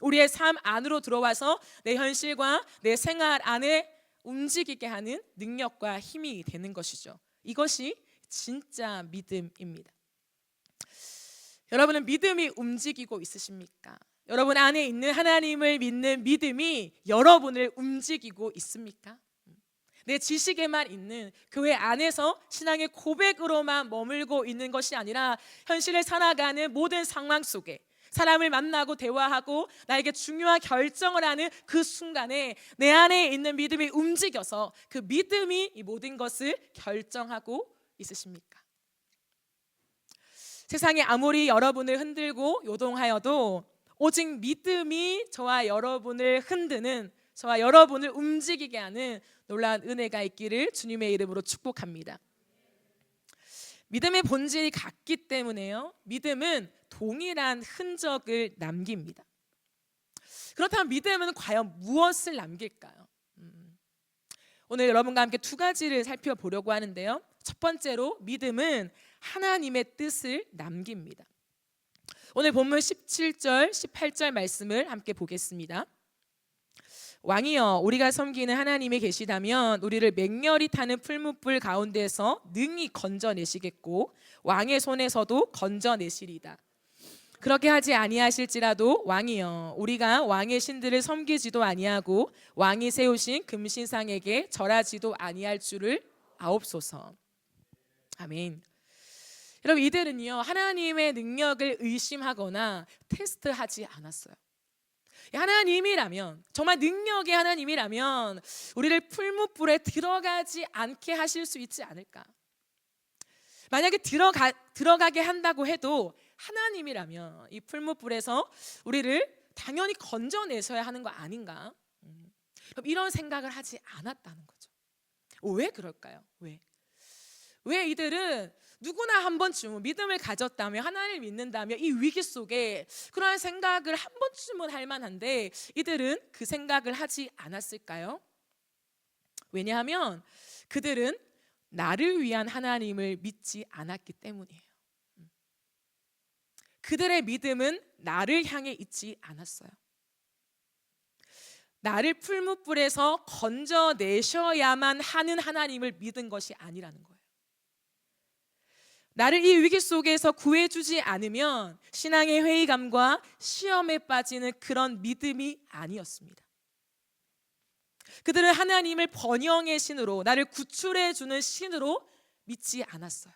[SPEAKER 5] 우리의 삶 안으로 들어와서 내 현실과 내 생활 안에 움직이게 하는 능력과 힘이 되는 것이죠. 이것이 진짜 믿음입니다. 여러분은 믿음이 움직이고 있으십니까? 여러분 안에 있는 하나님을 믿는 믿음이 여러분을 움직이고 있습니까? 내 지식에만 있는 교회 안에서 신앙의 고백으로만 머물고 있는 것이 아니라 현실을 살아가는 모든 상황 속에 사람을 만나고 대화하고 나에게 중요한 결정을 하는 그 순간에 내 안에 있는 믿음이 움직여서 그 믿음이 이 모든 것을 결정하고 있으십니까? 세상이 아무리 여러분을 흔들고 요동하여도 오직 믿음이 저와 여러분을 흔드는, 저와 여러분을 움직이게 하는 놀라운 은혜가 있기를 주님의 이름으로 축복합니다. 믿음의 본질이 같기 때문에요, 믿음은 동일한 흔적을 남깁니다. 그렇다면 믿음은 과연 무엇을 남길까요? 오늘 여러분과 함께 두 가지를 살펴보려고 하는데요. 첫 번째로 믿음은 하나님의 뜻을 남깁니다. 오늘 본문 17절, 18절 말씀을 함께 보겠습니다. 왕이여, 우리가 섬기는 하나님이 계시다면 우리를 맹렬히 타는 풀무불 가운데서 능히 건져내시겠고 왕의 손에서도 건져내시리다. 그렇게 하지 아니하실지라도 왕이여, 우리가 왕의 신들을 섬기지도 아니하고 왕이 세우신 금신상에게 절하지도 아니할 줄을 아옵소서. 아멘. 여러분, 이들은요 하나님의 능력을 의심하거나 테스트하지 않았어요. 하나님이라면, 정말 능력의 하나님이라면 우리를 풀무불에 들어가지 않게 하실 수 있지 않을까? 만약에 들어가게 한다고 해도 하나님이라면 이 풀무불에서 우리를 당연히 건져내셔야 하는 거 아닌가? 그럼 이런 생각을 하지 않았다는 거죠. 왜 그럴까요? 왜 이들은 누구나 한 번쯤은 믿음을 가졌다면, 하나님을 믿는다면 이 위기 속에 그러한 생각을 한 번쯤은 할 만한데 이들은 그 생각을 하지 않았을까요? 왜냐하면 그들은 나를 위한 하나님을 믿지 않았기 때문이에요. 그들의 믿음은 나를 향해 있지 않았어요. 나를 풀무불에서 건져내셔야만 하는 하나님을 믿은 것이 아니라는 거예요. 나를 이 위기 속에서 구해주지 않으면 신앙의 회의감과 시험에 빠지는 그런 믿음이 아니었습니다. 그들은 하나님을 번영의 신으로, 나를 구출해 주는 신으로 믿지 않았어요.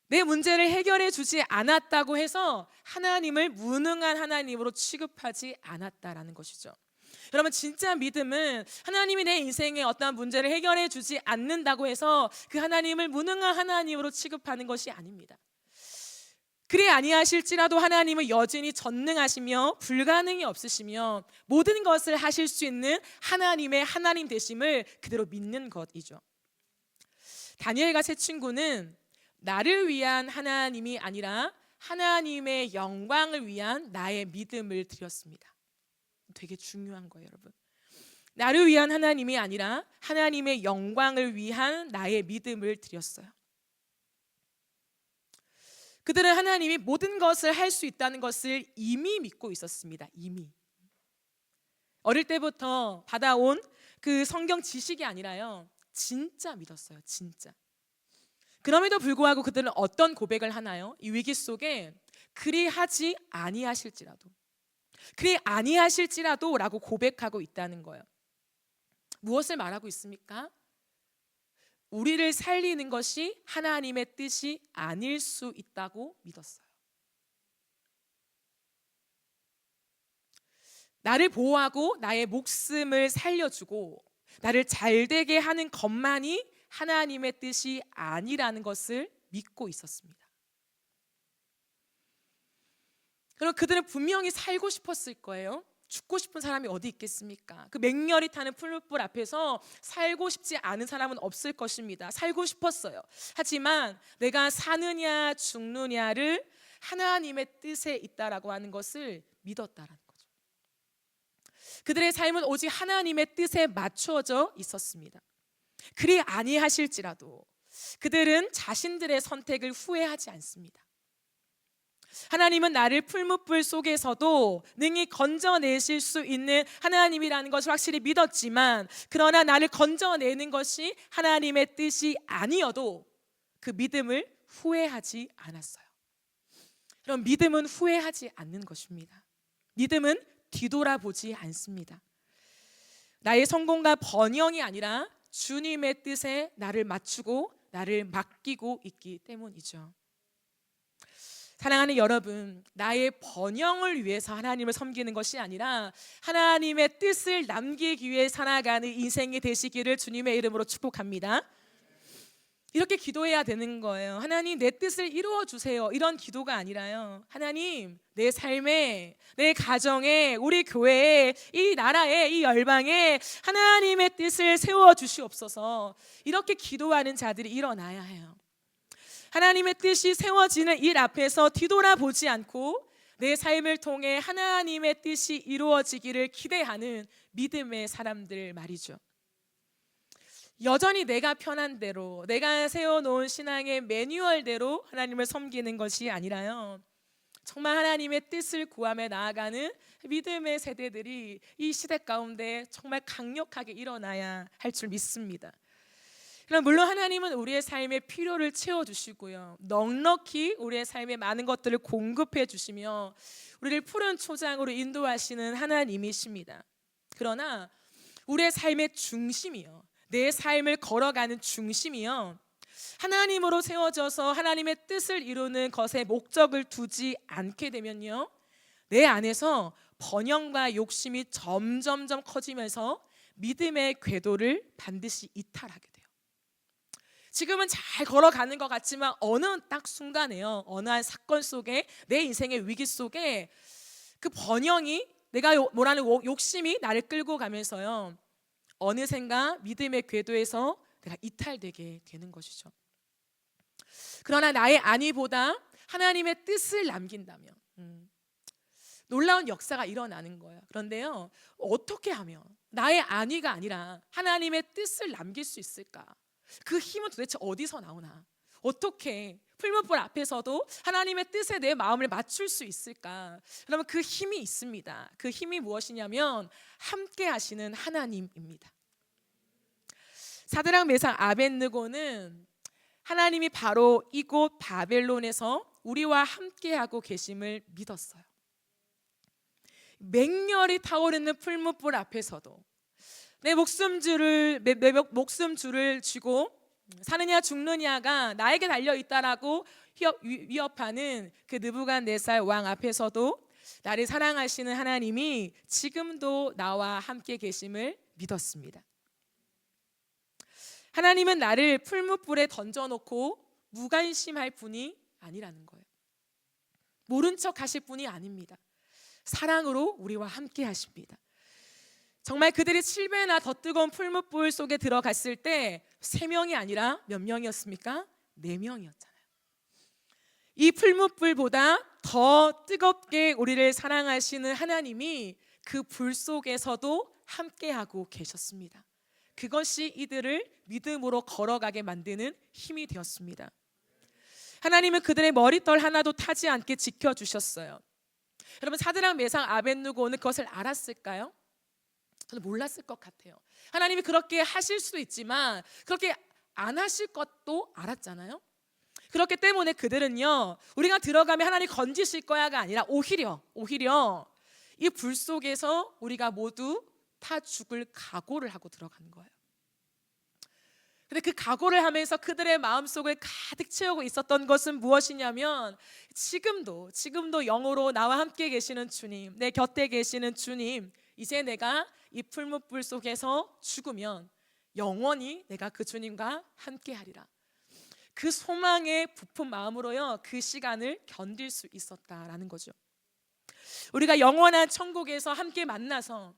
[SPEAKER 5] 내 문제를 해결해 주지 않았다고 해서 하나님을 무능한 하나님으로 취급하지 않았다라는 것이죠. 여러분, 진짜 믿음은 하나님이 내 인생의 어떠한 문제를 해결해 주지 않는다고 해서 그 하나님을 무능한 하나님으로 취급하는 것이 아닙니다. 그리 아니하실지라도 하나님은 여전히 전능하시며 불가능이 없으시며 모든 것을 하실 수 있는 하나님의 하나님 되심을 그대로 믿는 것이죠. 다니엘과 세 친구는 나를 위한 하나님이 아니라 하나님의 영광을 위한 나의 믿음을 드렸습니다. 되게 중요한 거예요, 여러분. 나를 위한 하나님이 아니라 하나님의 영광을 위한 나의 믿음을 드렸어요. 그들은 하나님이 모든 것을 할 수 있다는 것을 이미 믿고 있었습니다. 이미. 어릴 때부터 받아온 그 성경 지식이 아니라요, 진짜 믿었어요. 진짜. 그럼에도 불구하고 그들은 어떤 고백을 하나요? 이 위기 속에 그리 하지 아니하실지라도, 그리 아니하실지라도 라고 고백하고 있다는 거예요. 무엇을 말하고 있습니까? 우리를 살리는 것이 하나님의 뜻이 아닐 수 있다고 믿었어요. 나를 보호하고 나의 목숨을 살려주고 나를 잘되게 하는 것만이 하나님의 뜻이 아니라는 것을 믿고 있었습니다. 그럼 그들은 분명히 살고 싶었을 거예요. 죽고 싶은 사람이 어디 있겠습니까? 그 맹렬히 타는 풀무불 앞에서 살고 싶지 않은 사람은 없을 것입니다. 살고 싶었어요. 하지만 내가 사느냐 죽느냐를 하나님의 뜻에 있다라고 하는 것을 믿었다라는 거죠. 그들의 삶은 오직 하나님의 뜻에 맞춰져 있었습니다. 그리 아니하실지라도 그들은 자신들의 선택을 후회하지 않습니다. 하나님은 나를 풀무불 속에서도 능히 건져내실 수 있는 하나님이라는 것을 확실히 믿었지만, 그러나 나를 건져내는 것이 하나님의 뜻이 아니어도 그 믿음을 후회하지 않았어요. 그럼 믿음은 후회하지 않는 것입니다. 믿음은 뒤돌아보지 않습니다. 나의 성공과 번영이 아니라 주님의 뜻에 나를 맞추고 나를 맡기고 있기 때문이죠. 사랑하는 여러분, 나의 번영을 위해서 하나님을 섬기는 것이 아니라 하나님의 뜻을 남기기 위해 살아가는 인생이 되시기를 주님의 이름으로 축복합니다. 이렇게 기도해야 되는 거예요. 하나님, 내 뜻을 이루어 주세요. 이런 기도가 아니라요, 하나님, 내 삶에, 내 가정에, 우리 교회에, 이 나라에, 이 열방에 하나님의 뜻을 세워 주시옵소서. 이렇게 기도하는 자들이 일어나야 해요. 하나님의 뜻이 세워지는 일 앞에서 뒤돌아보지 않고 내 삶을 통해 하나님의 뜻이 이루어지기를 기대하는 믿음의 사람들 말이죠. 여전히 내가 편한 대로, 내가 세워놓은 신앙의 매뉴얼대로 하나님을 섬기는 것이 아니라요, 정말 하나님의 뜻을 구하며 나아가는 믿음의 세대들이 이 시대 가운데 정말 강력하게 일어나야 할 줄 믿습니다. 그럼 물론 하나님은 우리의 삶의 필요를 채워주시고요, 넉넉히 우리의 삶에 많은 것들을 공급해 주시며 우리를 푸른 초장으로 인도하시는 하나님이십니다. 그러나 우리의 삶의 중심이요, 내 삶을 걸어가는 중심이요, 하나님으로 세워져서 하나님의 뜻을 이루는 것에 목적을 두지 않게 되면요, 내 안에서 번영과 욕심이 점점점 커지면서 믿음의 궤도를 반드시 이탈하게 돼요. 지금은 잘 걸어가는 것 같지만 어느 딱 순간에요, 어느 한 사건 속에, 내 인생의 위기 속에 그 번영이, 내가 뭐라는 욕심이 나를 끌고 가면서요, 어느샌가 믿음의 궤도에서 내가 이탈되게 되는 것이죠. 그러나 나의 안위보다 하나님의 뜻을 남긴다면 놀라운 역사가 일어나는 거예요. 그런데요, 어떻게 하면 나의 안위가 아니라 하나님의 뜻을 남길 수 있을까? 그 힘은 도대체 어디서 나오나? 어떻게 풀무불 앞에서도 하나님의 뜻에 내 마음을 맞출 수 있을까? 그러면 그 힘이 있습니다. 그 힘이 무엇이냐면 함께 하시는 하나님입니다. 사드락 메삭 아벳느고는 하나님이 바로 이곳 바벨론에서 우리와 함께하고 계심을 믿었어요. 맹렬히 타오르는 풀무불 앞에서도 내 목숨줄을 쥐고 사느냐 죽느냐가 나에게 달려 있다라고 위협하는 그 느부갓네살 왕 앞에서도 나를 사랑하시는 하나님이 지금도 나와 함께 계심을 믿었습니다. 하나님은 나를 풀무불에 던져놓고 무관심할 분이 아니라는 거예요. 모른 척 하실 분이 아닙니다. 사랑으로 우리와 함께 하십니다. 정말 그들이 7배나 더 뜨거운 풀무불 속에 들어갔을 때 3명이 아니라 몇 명이었습니까? 4명이었잖아요. 이 풀무불보다 더 뜨겁게 우리를 사랑하시는 하나님이 그 불 속에서도 함께하고 계셨습니다. 그것이 이들을 믿음으로 걸어가게 만드는 힘이 되었습니다. 하나님은 그들의 머리털 하나도 타지 않게 지켜주셨어요. 여러분, 사드락 메삭 아벳느고는 그것을 알았을까요? 저는 몰랐을 것 같아요. 하나님이 그렇게 하실 수도 있지만 그렇게 안 하실 것도 알았잖아요. 그렇기 때문에 그들은요, 우리가 들어가면 하나님 건지실 거야가 아니라 오히려 이 불 속에서 우리가 모두 다 죽을 각오를 하고 들어가는 거예요. 근데 그 각오를 하면서 그들의 마음속을 가득 채우고 있었던 것은 무엇이냐면 지금도 영으로 나와 함께 계시는 주님, 내 곁에 계시는 주님, 이제 내가 이 풀무불 속에서 죽으면 영원히 내가 그 주님과 함께 하리라. 그 소망에 부푼 마음으로요, 그 시간을 견딜 수 있었다라는 거죠. 우리가 영원한 천국에서 함께 만나서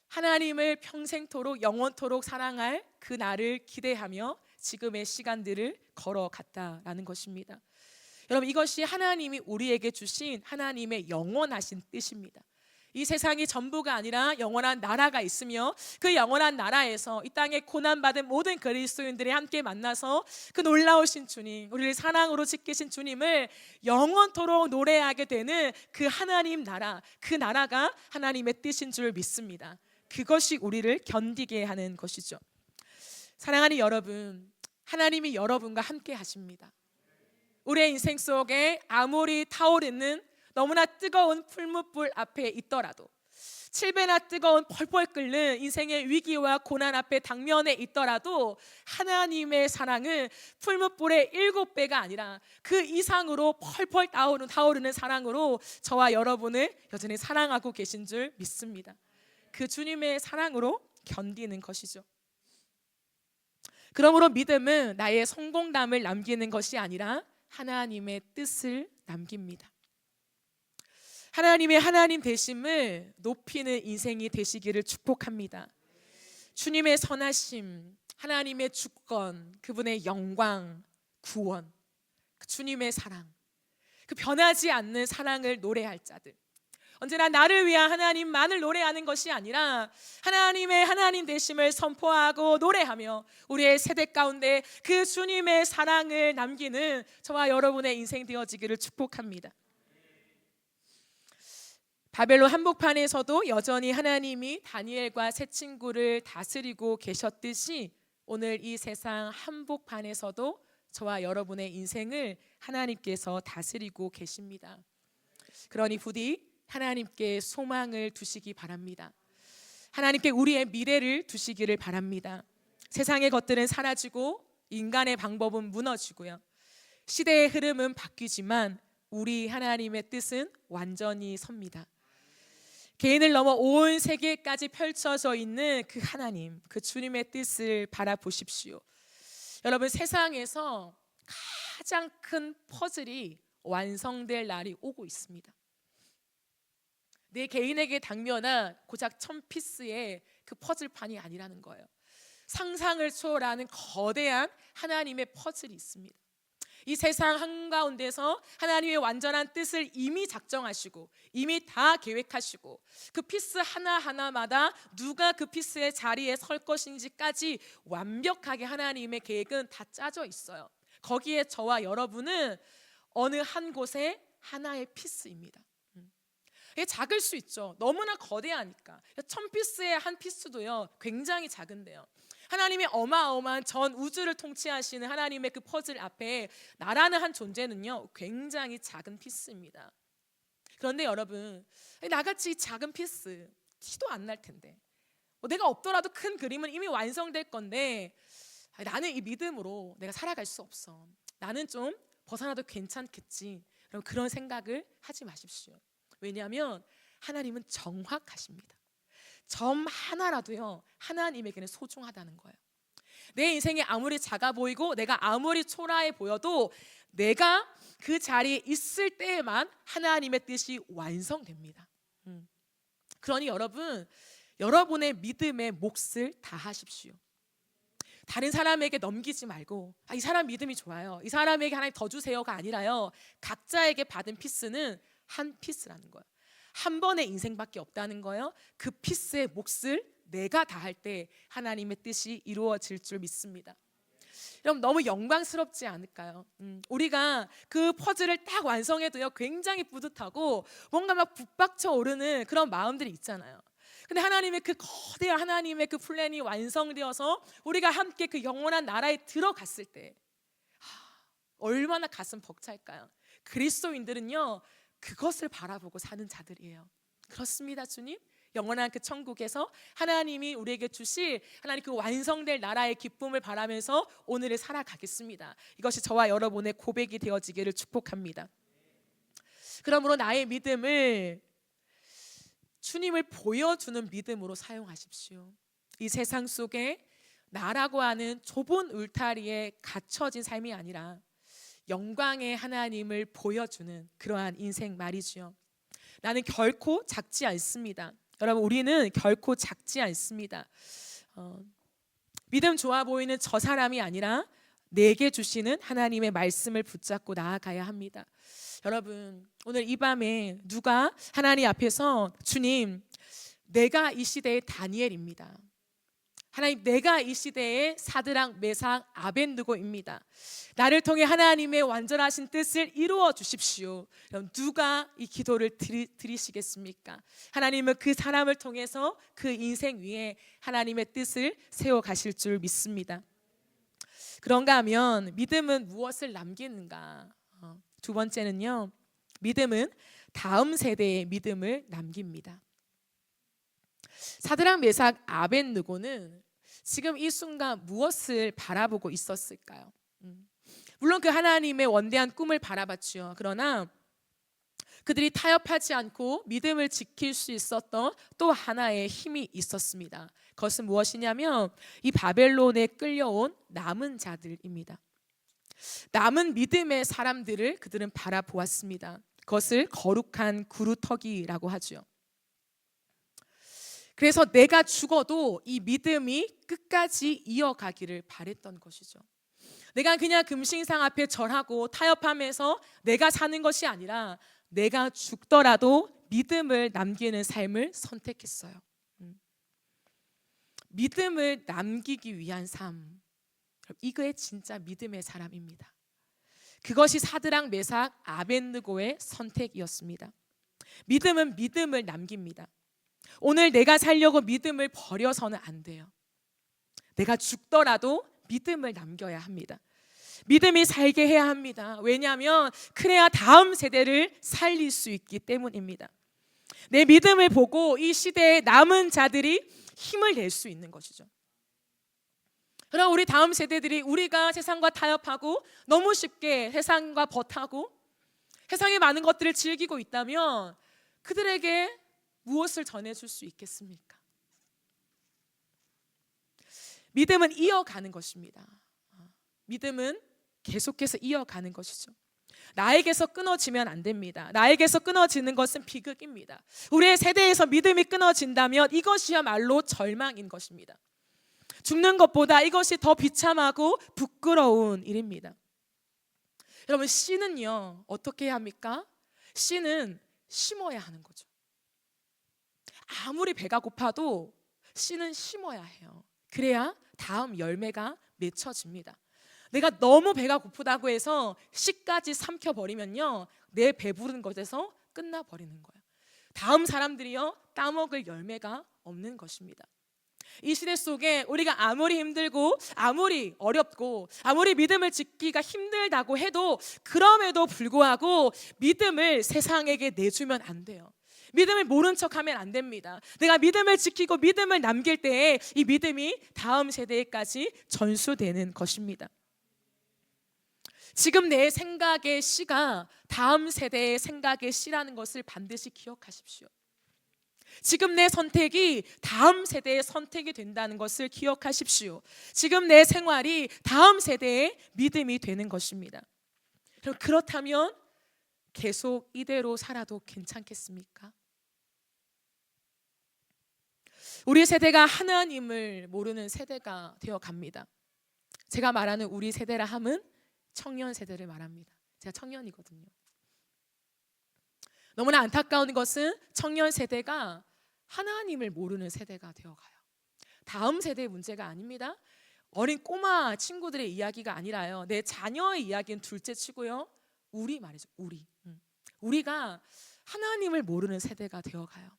[SPEAKER 5] 하나님을 평생토록 영원토록 사랑할 그 날을 기대하며 지금의 시간들을 걸어갔다라는 것입니다. 여러분, 이것이 하나님이 우리에게 주신 하나님의 영원하신 뜻입니다. 이 세상이 전부가 아니라 영원한 나라가 있으며 그 영원한 나라에서 이 땅에 고난받은 모든 그리스도인들이 함께 만나서 그 놀라우신 주님, 우리를 사랑으로 지키신 주님을 영원토록 노래하게 되는 그 하나님 나라, 그 나라가 하나님의 뜻인 줄 믿습니다. 그것이 우리를 견디게 하는 것이죠. 사랑하는 여러분, 하나님이 여러분과 함께 하십니다. 우리의 인생 속에 아무리 타오르는 너무나 뜨거운 풀무불 앞에 있더라도, 7배나 뜨거운 펄펄 끓는 인생의 위기와 고난 앞에 당면에 있더라도 하나님의 사랑은 풀무불의 7배가 아니라 그 이상으로 펄펄 타오르는 사랑으로 저와 여러분을 여전히 사랑하고 계신 줄 믿습니다. 그 주님의 사랑으로 견디는 것이죠. 그러므로 믿음은 나의 성공담을 남기는 것이 아니라 하나님의 뜻을 남깁니다. 하나님의 하나님 되심을 높이는 인생이 되시기를 축복합니다. 주님의 선하심, 하나님의 주권, 그분의 영광, 구원, 그 주님의 사랑, 그 변하지 않는 사랑을 노래할 자들, 언제나 나를 위한 하나님만을 노래하는 것이 아니라 하나님의 하나님 되심을 선포하고 노래하며 우리의 세대 가운데 그 주님의 사랑을 남기는 저와 여러분의 인생 되어지기를 축복합니다. 바벨론 한복판에서도 여전히 하나님이 다니엘과 세 친구를 다스리고 계셨듯이 오늘 이 세상 한복판에서도 저와 여러분의 인생을 하나님께서 다스리고 계십니다. 그러니 부디 하나님께 소망을 두시기 바랍니다. 하나님께 우리의 미래를 두시기를 바랍니다. 세상의 것들은 사라지고 인간의 방법은 무너지고요. 시대의 흐름은 바뀌지만 우리 하나님의 뜻은 완전히 섭니다. 개인을 넘어 온 세계까지 펼쳐져 있는 그 하나님, 그 주님의 뜻을 바라보십시오. 여러분, 세상에서 가장 큰 퍼즐이 완성될 날이 오고 있습니다. 내 개인에게 당면한 고작 1000피스의 그 퍼즐판이 아니라는 거예요. 상상을 초월하는 거대한 하나님의 퍼즐이 있습니다. 이 세상 한가운데서 하나님의 완전한 뜻을 이미 작정하시고 이미 다 계획하시고 그 피스 하나하나마다 누가 그 피스의 자리에 설 것인지까지 완벽하게 하나님의 계획은 다 짜져 있어요. 거기에 저와 여러분은 어느 한 곳에 하나의 피스입니다. 이게 작을 수 있죠. 너무나 거대하니까. 1000피스의 한 피스도요 굉장히 작은데요, 하나님의 어마어마한 전 우주를 통치하시는 하나님의 그 퍼즐 앞에 나라는 한 존재는요 굉장히 작은 피스입니다. 그런데 여러분, 나같이 작은 피스 티도 안 날 텐데 내가 없더라도 큰 그림은 이미 완성될 건데 나는 이 믿음으로 내가 살아갈 수 없어, 나는 좀 벗어나도 괜찮겠지, 여러분 그런 생각을 하지 마십시오. 왜냐하면 하나님은 정확하십니다. 점 하나라도요 하나님에게는 소중하다는 거예요. 내 인생이 아무리 작아 보이고 내가 아무리 초라해 보여도 내가 그 자리에 있을 때에만 하나님의 뜻이 완성됩니다. 그러니 여러분, 여러분의 믿음에 몫을 다하십시오. 다른 사람에게 넘기지 말고 이 사람 믿음이 좋아요, 이 사람에게 하나님 더 주세요가 아니라요, 각자에게 받은 피스는 한 피스라는 거예요. 한 번의 인생밖에 없다는 거예요. 그 피스의 몫을 내가 다할 때 하나님의 뜻이 이루어질 줄 믿습니다. 여러분, 너무 영광스럽지 않을까요? 우리가 그 퍼즐을 딱 완성해도요 굉장히 뿌듯하고 뭔가 막 북박쳐 오르는 그런 마음들이 있잖아요. 근데 하나님의 그 거대한 하나님의 그 플랜이 완성되어서 우리가 함께 그 영원한 나라에 들어갔을 때 얼마나 가슴 벅찰까요? 그리스도인들은요 그것을 바라보고 사는 자들이에요. 그렇습니다, 주님. 영원한 그 천국에서 하나님이 우리에게 주실 하나님 그 완성될 나라의 기쁨을 바라면서 오늘을 살아가겠습니다. 이것이 저와 여러분의 고백이 되어지기를 축복합니다. 그러므로 나의 믿음을 주님을 보여주는 믿음으로 사용하십시오. 이 세상 속에 나라고 하는 좁은 울타리에 갇혀진 삶이 아니라 영광의 하나님을 보여주는 그러한 인생 말이죠. 나는 결코 작지 않습니다. 여러분, 우리는 결코 작지 않습니다. 믿음 좋아 보이는 저 사람이 아니라 내게 주시는 하나님의 말씀을 붙잡고 나아가야 합니다. 여러분, 오늘 이 밤에 누가 하나님 앞에서 주님, 내가 이 시대의 다니엘입니다. 하나님, 내가 이 시대의 사드락, 메삭, 아벳느고입니다. 나를 통해 하나님의 완전하신 뜻을 이루어 주십시오. 그럼 누가 이 기도를 드리시겠습니까? 하나님은 그 사람을 통해서 그 인생 위에 하나님의 뜻을 세워 가실 줄 믿습니다. 그런가 하면 믿음은 무엇을 남기는가? 두 번째는요, 믿음은 다음 세대의 믿음을 남깁니다. 사드락, 메삭, 아벳느고는 지금 이 순간 무엇을 바라보고 있었을까요? 물론 그 하나님의 원대한 꿈을 바라봤죠. 그러나 그들이 타협하지 않고 믿음을 지킬 수 있었던 또 하나의 힘이 있었습니다. 그것은 무엇이냐면 이 바벨론에 끌려온 남은 자들입니다. 남은 믿음의 사람들을 그들은 바라보았습니다. 그것을 거룩한 구루터기라고 하죠. 그래서 내가 죽어도 이 믿음이 끝까지 이어가기를 바랬던 것이죠. 내가 그냥 금신상 앞에 절하고 타협하면서 내가 사는 것이 아니라 내가 죽더라도 믿음을 남기는 삶을 선택했어요. 믿음을 남기기 위한 삶, 이거의 진짜 믿음의 사람입니다. 그것이 사드락, 메삭, 아벳느고의 선택이었습니다. 믿음은 믿음을 남깁니다. 오늘 내가 살려고 믿음을 버려서는 안 돼요. 내가 죽더라도 믿음을 남겨야 합니다. 믿음이 살게 해야 합니다. 왜냐하면 그래야 다음 세대를 살릴 수 있기 때문입니다. 내 믿음을 보고 이 시대의 남은 자들이 힘을 낼 수 있는 것이죠. 그럼 우리 다음 세대들이 우리가 세상과 타협하고 너무 쉽게 세상과 버타고 세상의 많은 것들을 즐기고 있다면 그들에게 무엇을 전해줄 수 있겠습니까? 믿음은 이어가는 것입니다. 믿음은 계속해서 이어가는 것이죠. 나에게서 끊어지면 안 됩니다. 나에게서 끊어지는 것은 비극입니다. 우리의 세대에서 믿음이 끊어진다면 이것이야말로 절망인 것입니다. 죽는 것보다 이것이 더 비참하고 부끄러운 일입니다. 여러분, 씨는요 어떻게 해야 합니까? 씨는 심어야 하는 거죠. 아무리 배가 고파도 씨는 심어야 해요. 그래야 다음 열매가 맺혀집니다. 내가 너무 배가 고프다고 해서 씨까지 삼켜버리면요 내 배부른 것에서 끝나버리는 거예요. 다음 사람들이요 따먹을 열매가 없는 것입니다. 이 시대 속에 우리가 아무리 힘들고 아무리 어렵고 아무리 믿음을 지키기가 힘들다고 해도 그럼에도 불구하고 믿음을 세상에게 내주면 안 돼요. 믿음을 모른 척하면 안 됩니다. 내가 믿음을 지키고 믿음을 남길 때에 이 믿음이 다음 세대까지 전수되는 것입니다. 지금 내 생각의 씨가 다음 세대의 생각의 씨라는 것을 반드시 기억하십시오. 지금 내 선택이 다음 세대의 선택이 된다는 것을 기억하십시오. 지금 내 생활이 다음 세대의 믿음이 되는 것입니다. 그렇다면 계속 이대로 살아도 괜찮겠습니까? 우리 세대가 하나님을 모르는 세대가 되어 갑니다. 제가 말하는 우리 세대라 함은 청년 세대를 말합니다. 제가 청년이거든요. 너무나 안타까운 것은 청년 세대가 하나님을 모르는 세대가 되어가요. 다음 세대의 문제가 아닙니다. 어린 꼬마 친구들의 이야기가 아니라요. 내 자녀의 이야기는 둘째 치고요. 우리 말이죠. 우리가 하나님을 모르는 세대가 되어가요.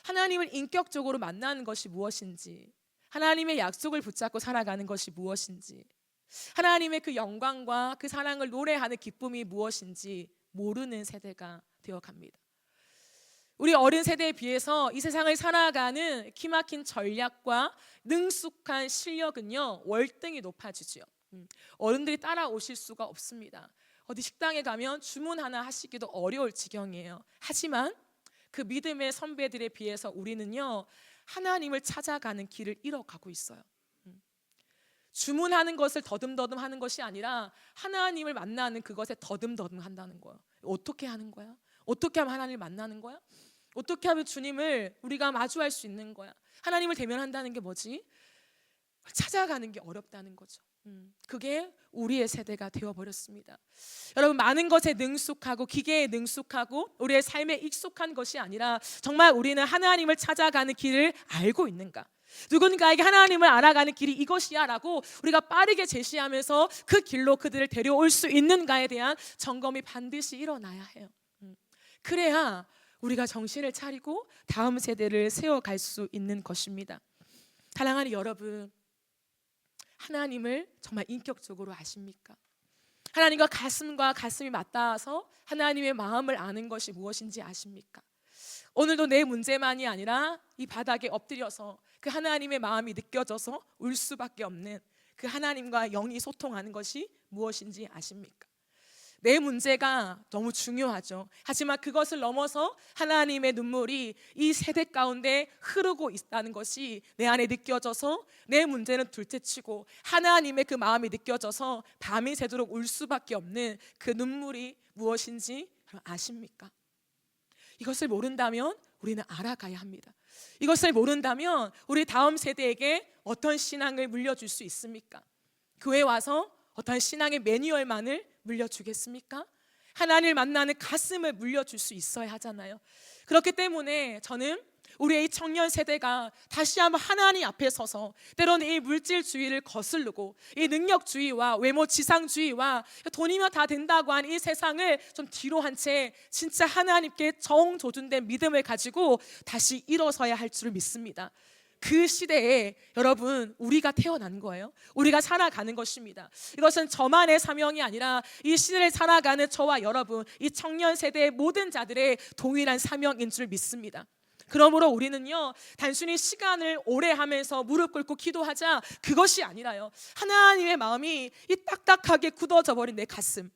[SPEAKER 5] 하나님을 인격적으로 만나는 것이 무엇인지, 하나님의 약속을 붙잡고 살아가는 것이 무엇인지, 하나님의 그 영광과 그 사랑을 노래하는 기쁨이 무엇인지 모르는 세대가 되어갑니다. 우리 어른 세대에 비해서 이 세상을 살아가는 기막힌 전략과 능숙한 실력은요 월등히 높아지죠. 어른들이 따라오실 수가 없습니다. 어디 식당에 가면 주문 하나 하시기도 어려울 지경이에요. 하지만 그 믿음의 선배들에 비해서 우리는요 하나님을 찾아가는 길을 잃어가고 있어요. 주문하는 것을 더듬더듬 하는 것이 아니라 하나님을 만나는 그것에 더듬더듬 한다는 거예요. 어떻게 하는 거야? 어떻게 하면 하나님을 만나는 거야? 어떻게 하면 주님을 우리가 마주할 수 있는 거야? 하나님을 대면한다는 게 뭐지? 찾아가는 게 어렵다는 거죠. 그게 우리의 세대가 되어버렸습니다. 여러분, 많은 것에 능숙하고 기계에 능숙하고 우리의 삶에 익숙한 것이 아니라 정말 우리는 하나님을 찾아가는 길을 알고 있는가? 누군가에게 하나님을 알아가는 길이 이것이야 라고 우리가 빠르게 제시하면서 그 길로 그들을 데려올 수 있는가에 대한 점검이 반드시 일어나야 해요. 그래야 우리가 정신을 차리고 다음 세대를 세워갈 수 있는 것입니다. 사랑하는 여러분, 하나님을 정말 인격적으로 아십니까? 하나님과 가슴이 맞닿아서 하나님의 마음을 아는 것이 무엇인지 아십니까? 오늘도 내 문제만이 아니라 이 바닥에 엎드려서 그 하나님의 마음이 느껴져서 울 수밖에 없는 그 하나님과 영이 소통하는 것이 무엇인지 아십니까? 내 문제가 너무 중요하죠. 하지만 그것을 넘어서 하나님의 눈물이 이 세대 가운데 흐르고 있다는 것이 내 안에 느껴져서 내 문제는 둘째치고 하나님의 그 마음이 느껴져서 밤이 새도록 울 수밖에 없는 그 눈물이 무엇인지 아십니까? 이것을 모른다면 우리는 알아가야 합니다. 이것을 모른다면 우리 다음 세대에게 어떤 신앙을 물려줄 수 있습니까? 교회 와서 어떤 신앙의 매뉴얼만을 물려주겠습니까? 하나님을 만나는 가슴을 물려줄 수 있어야 하잖아요. 그렇기 때문에 저는 우리의 이 청년 세대가 다시 한번 하나님 앞에 서서 때로는 이 물질주의를 거스르고 이 능력주의와 외모 지상주의와 돈이면 다 된다고 하는 이 세상을 좀 뒤로 한 채 진짜 하나님께 정조준된 믿음을 가지고 다시 일어서야 할 줄 믿습니다. 그 시대에 여러분 우리가 태어난 거예요. 우리가 살아가는 것입니다. 이것은 저만의 사명이 아니라 이 시대를 살아가는 저와 여러분, 이 청년 세대의 모든 자들의 동일한 사명인 줄 믿습니다. 그러므로 우리는요, 단순히 시간을 오래 하면서 무릎 꿇고 기도하자, 그것이 아니라요, 하나님의 마음이 이 딱딱하게 굳어져 버린 내 가슴,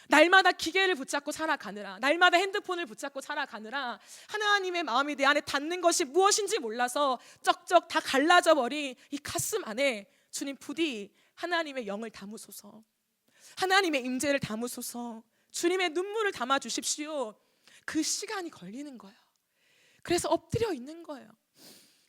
[SPEAKER 5] 날마다 기계를 붙잡고 살아가느라, 날마다 핸드폰을 붙잡고 살아가느라 하나님의 마음이 내 안에 닿는 것이 무엇인지 몰라서 쩍쩍 다 갈라져 버린 이 가슴 안에 주님 부디 하나님의 영을 담으소서, 하나님의 임재를 담으소서, 주님의 눈물을 담아 주십시오. 그 시간이 걸리는 거예요. 그래서 엎드려 있는 거예요.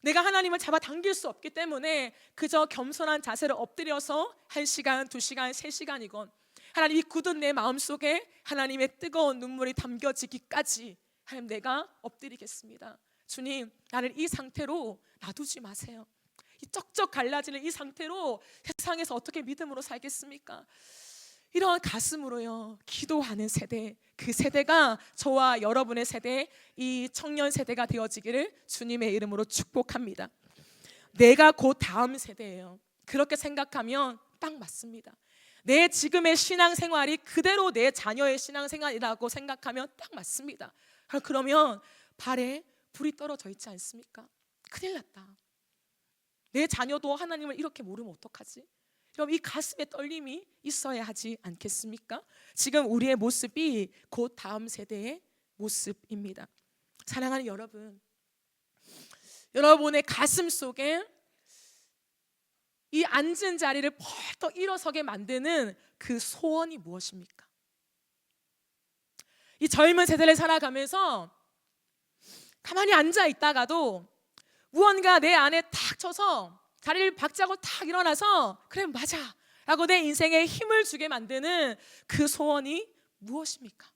[SPEAKER 5] 내가 하나님을 잡아당길 수 없기 때문에 그저 겸손한 자세로 엎드려서 1시간, 2시간, 3시간이건 하나님, 이 굳은 내 마음속에 하나님의 뜨거운 눈물이 담겨지기까지 하나님, 내가 엎드리겠습니다. 주님, 나를 이 상태로 놔두지 마세요. 이 쩍쩍 갈라지는 이 상태로 세상에서 어떻게 믿음으로 살겠습니까? 이런 가슴으로요 기도하는 세대, 그 세대가 저와 여러분의 세대, 이 청년 세대가 되어지기를 주님의 이름으로 축복합니다. 내가 곧 다음 세대예요. 그렇게 생각하면 딱 맞습니다. 내 지금의 신앙생활이 그대로 내 자녀의 신앙생활이라고 생각하면 딱 맞습니다. 그러면 발에 불이 떨어져 있지 않습니까? 큰일 났다. 내 자녀도 하나님을 이렇게 모르면 어떡하지? 그럼 이 가슴에 떨림이 있어야 하지 않겠습니까? 지금 우리의 모습이 곧 다음 세대의 모습입니다. 사랑하는 여러분, 여러분의 가슴 속에 이 앉은 자리를 펄떡 일어서게 만드는 그 소원이 무엇입니까? 이 젊은 세대를 살아가면서 가만히 앉아 있다가도 무언가 내 안에 탁 쳐서 다리를 박자고 탁 일어나서 그래 맞아 라고 내 인생에 힘을 주게 만드는 그 소원이 무엇입니까?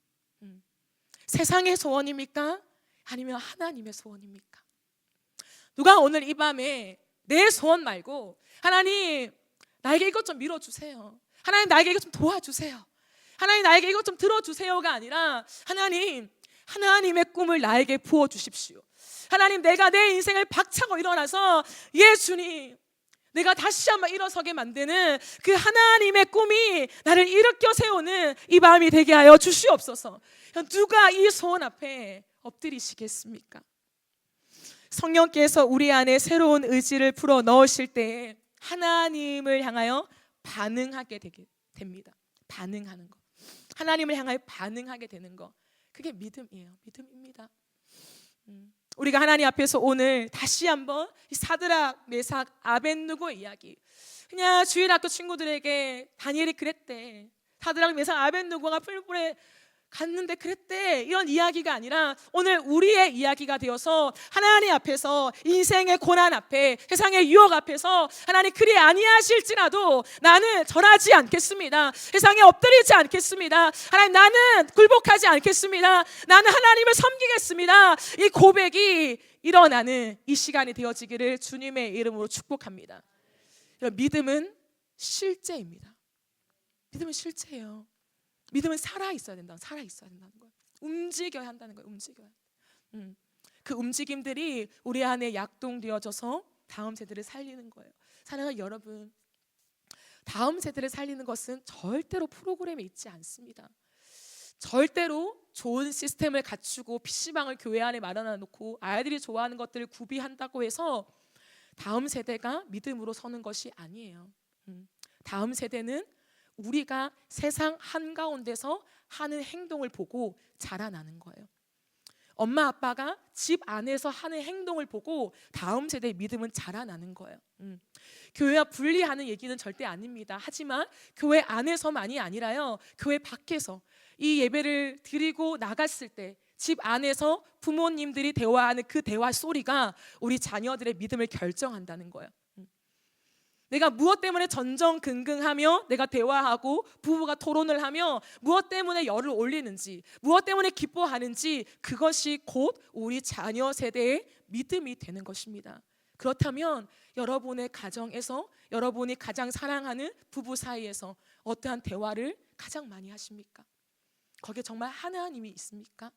[SPEAKER 5] 세상의 소원입니까? 아니면 하나님의 소원입니까? 누가 오늘 이 밤에 내 소원 말고 하나님 나에게 이것 좀 밀어주세요, 하나님 나에게 이것 좀 도와주세요, 하나님 나에게 이것 좀 들어주세요가 아니라 하나님, 하나님의 꿈을 나에게 부어주십시오. 하나님, 내가 내 인생을 박차고 일어나서 예수님, 내가 다시 한번 일어서게 만드는 그 하나님의 꿈이 나를 일으켜 세우는 이 밤이 되게 하여 주시옵소서. 누가 이 소원 앞에 엎드리시겠습니까? 성령께서 우리 안에 새로운 의지를 풀어 넣으실 때에 하나님을 향하여 반응하게 됩니다. 반응하는 것, 하나님을 향하여 반응하게 되는 것, 그게 믿음이에요. 믿음입니다. 우리가 하나님 앞에서 오늘 다시 한번 사드락, 메삭, 아벳느고의 이야기, 그냥 주일학교 친구들에게 다니엘이 그랬대, 사드락, 메삭, 아벳느고가 풀불에 갔는데 그랬대, 이런 이야기가 아니라 오늘 우리의 이야기가 되어서 하나님 앞에서, 인생의 고난 앞에, 세상의 유혹 앞에서 하나님 그리 아니하실지라도 나는 절하지 않겠습니다. 세상에 엎드리지 않겠습니다. 하나님, 나는 굴복하지 않겠습니다. 나는 하나님을 섬기겠습니다. 이 고백이 일어나는 이 시간이 되어지기를 주님의 이름으로 축복합니다. 믿음은 실제입니다. 믿음은 실제예요. 믿음은 살아 있어야 된다. 살아 있어야 된다는 거예요. 움직여야 한다는 거예요. 움직여야. 그 움직임들이 우리 안에 약동되어져서 다음 세대를 살리는 거예요. 사랑하는 여러분, 다음 세대를 살리는 것은 절대로 프로그램에 있지 않습니다. 절대로 좋은 시스템을 갖추고 PC방을 교회 안에 마련해 놓고 아이들이 좋아하는 것들을 구비한다고 해서 다음 세대가 믿음으로 서는 것이 아니에요. 다음 세대는 우리가 세상 한가운데서 하는 행동을 보고 자라나는 거예요. 엄마 아빠가 집 안에서 하는 행동을 보고 다음 세대의 믿음은 자라나는 거예요. 교회와 분리하는 얘기는 절대 아닙니다. 하지만 교회 안에서만이 아니라요, 교회 밖에서 이 예배를 드리고 나갔을 때 집 안에서 부모님들이 대화하는 그 대화 소리가 우리 자녀들의 믿음을 결정한다는 거예요. 내가 무엇 때문에 전전긍긍하며 내가 대화하고 부부가 토론을 하며 무엇 때문에 열을 올리는지, 무엇 때문에 기뻐하는지, 그것이 곧 우리 자녀 세대의 믿음이 되는 것입니다. 그렇다면 여러분의 가정에서, 여러분이 가장 사랑하는 부부 사이에서 어떠한 대화를 가장 많이 하십니까? 거기에 정말 하나님이 있습니까?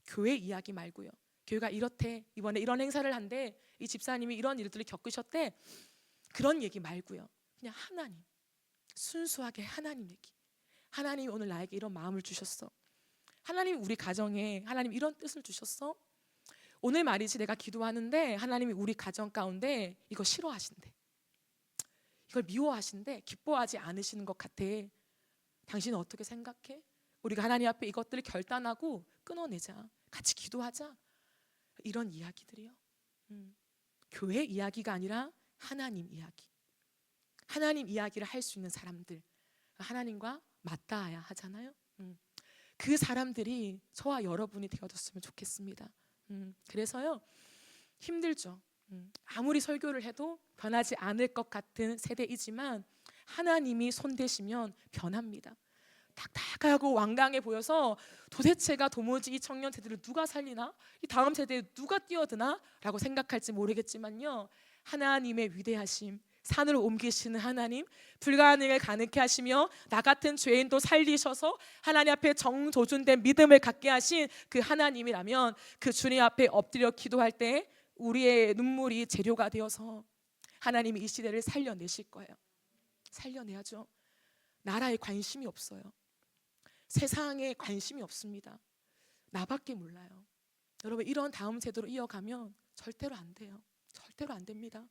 [SPEAKER 5] 교회 이야기 말고요. 교회가 이렇대, 이번에 이런 행사를 한대, 이 집사님이 이런 일들을 겪으셨대, 그런 얘기 말고요. 그냥 하나님, 순수하게 하나님 얘기. 하나님이 오늘 나에게 이런 마음을 주셨어. 하나님이 우리 가정에 하나님 이런 뜻을 주셨어. 오늘 말이지 내가 기도하는데 하나님이 우리 가정 가운데 이거 싫어하신대, 이걸 미워하신대, 기뻐하지 않으시는 것 같아. 당신은 어떻게 생각해? 우리가 하나님 앞에 이것들을 결단하고 끊어내자, 같이 기도하자. 이런 이야기들이요. 교회 이야기가 아니라 하나님 이야기. 하나님 이야기를 할 수 있는 사람들, 하나님과 맞닿아야 하잖아요. 그 사람들이 저와 여러분이 되어줬으면 좋겠습니다. 그래서요, 힘들죠. 아무리 설교를 해도 변하지 않을 것 같은 세대이지만 하나님이 손대시면 변합니다. 딱딱하고 완강해 보여서 도대체가 도무지 이 청년 세대를 누가 살리나? 이 다음 세대에 누가 뛰어드나? 라고 생각할지 모르겠지만요, 하나님의 위대하심, 산을 옮기시는 하나님, 불가능을 가능케 하시며 나 같은 죄인도 살리셔서 하나님 앞에 정조준된 믿음을 갖게 하신 그 하나님이라면 그 주님 앞에 엎드려 기도할 때 우리의 눈물이 재료가 되어서 하나님이 이 시대를 살려내실 거예요. 살려내야죠. 나라에 관심이 없어요. 세상에 관심이 없습니다. 나밖에 몰라요. 여러분, 이런 다음 세대로 이어가면 절대로 안 돼요. 절대로 안 됩니다.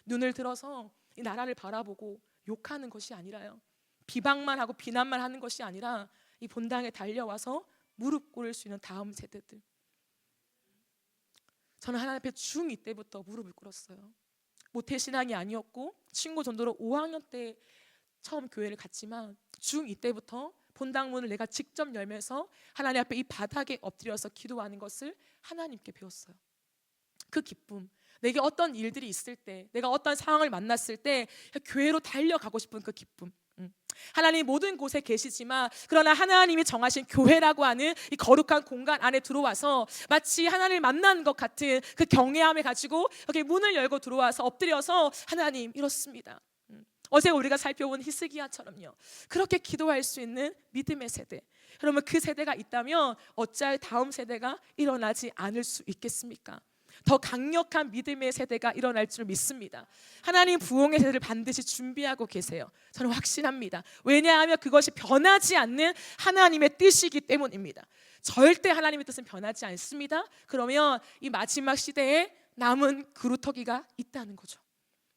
[SPEAKER 5] 눈을 들어서 이 나라를 바라보고 욕하는 것이 아니라요, 비방만 하고 비난만 하는 것이 아니라 이 본당에 달려와서 무릎 꿇을 수 있는 다음 세대들. 저는 하나님 앞에 중2 때부터 무릎을 꿇었어요. 모태신앙이 아니었고 친구 전도로 5학년 때 처음 교회를 갔지만 중2 때부터 본당문을 내가 직접 열면서 하나님 앞에 이 바닥에 엎드려서 기도하는 것을 하나님께 배웠어요. 그 기쁨, 내게 어떤 일들이 있을 때, 내가 어떤 상황을 만났을 때 교회로 달려가고 싶은 그 기쁨. 하나님 모든 곳에 계시지만 그러나 하나님이 정하신 교회라고 하는 이 거룩한 공간 안에 들어와서 마치 하나님을 만난 것 같은 그 경외함을 가지고 여기 문을 열고 들어와서 엎드려서 하나님 이렇습니다. 어제 우리가 살펴본 히스기야처럼요, 그렇게 기도할 수 있는 믿음의 세대. 그러면 그 세대가 있다면 어찌할 다음 세대가 일어나지 않을 수 있겠습니까? 더 강력한 믿음의 세대가 일어날 줄 믿습니다. 하나님 부흥의 세대를 반드시 준비하고 계세요. 저는 확신합니다. 왜냐하면 그것이 변하지 않는 하나님의 뜻이기 때문입니다. 절대 하나님의 뜻은 변하지 않습니다. 그러면 이 마지막 시대에 남은 그루터기가 있다는 거죠.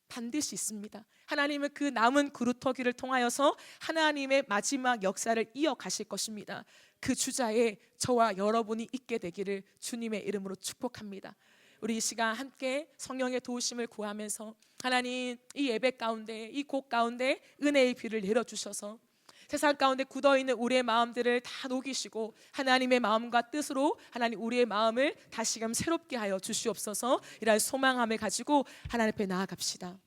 [SPEAKER 5] 반드시 있습니다. 하나님은 그 남은 그루터기를 통하여서 하나님의 마지막 역사를 이어가실 것입니다. 그 주자에 저와 여러분이 있게 되기를 주님의 이름으로 축복합니다. 우리 이 시간 함께 성령의 도우심을 구하면서 하나님, 이 예배 가운데, 이 곡 가운데 은혜의 비를 내려주셔서 세상 가운데 굳어있는 우리의 마음들을 다 녹이시고 하나님의 마음과 뜻으로 하나님 우리의 마음을 다시금 새롭게 하여 주시옵소서. 이런 소망함을 가지고 하나님 앞에 나아갑시다.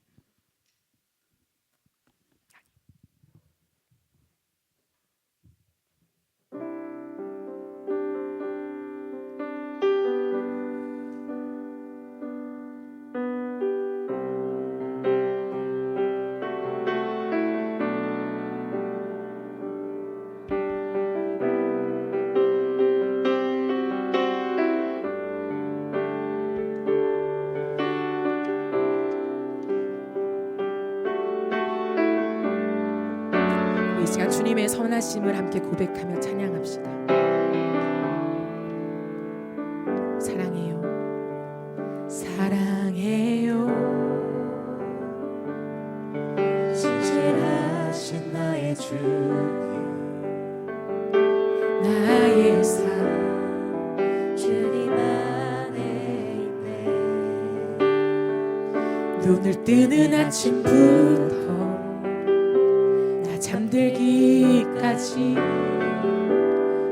[SPEAKER 5] 이 시간 주님의 선하심을 함께 고백하며 찬양합시다. 사랑해요, 사랑해요.
[SPEAKER 2] 진실하신 나의 주님,
[SPEAKER 5] 나의 삶
[SPEAKER 3] 주님 안에 있네.
[SPEAKER 5] 눈을 뜨는 아침부터 나 잠들기까지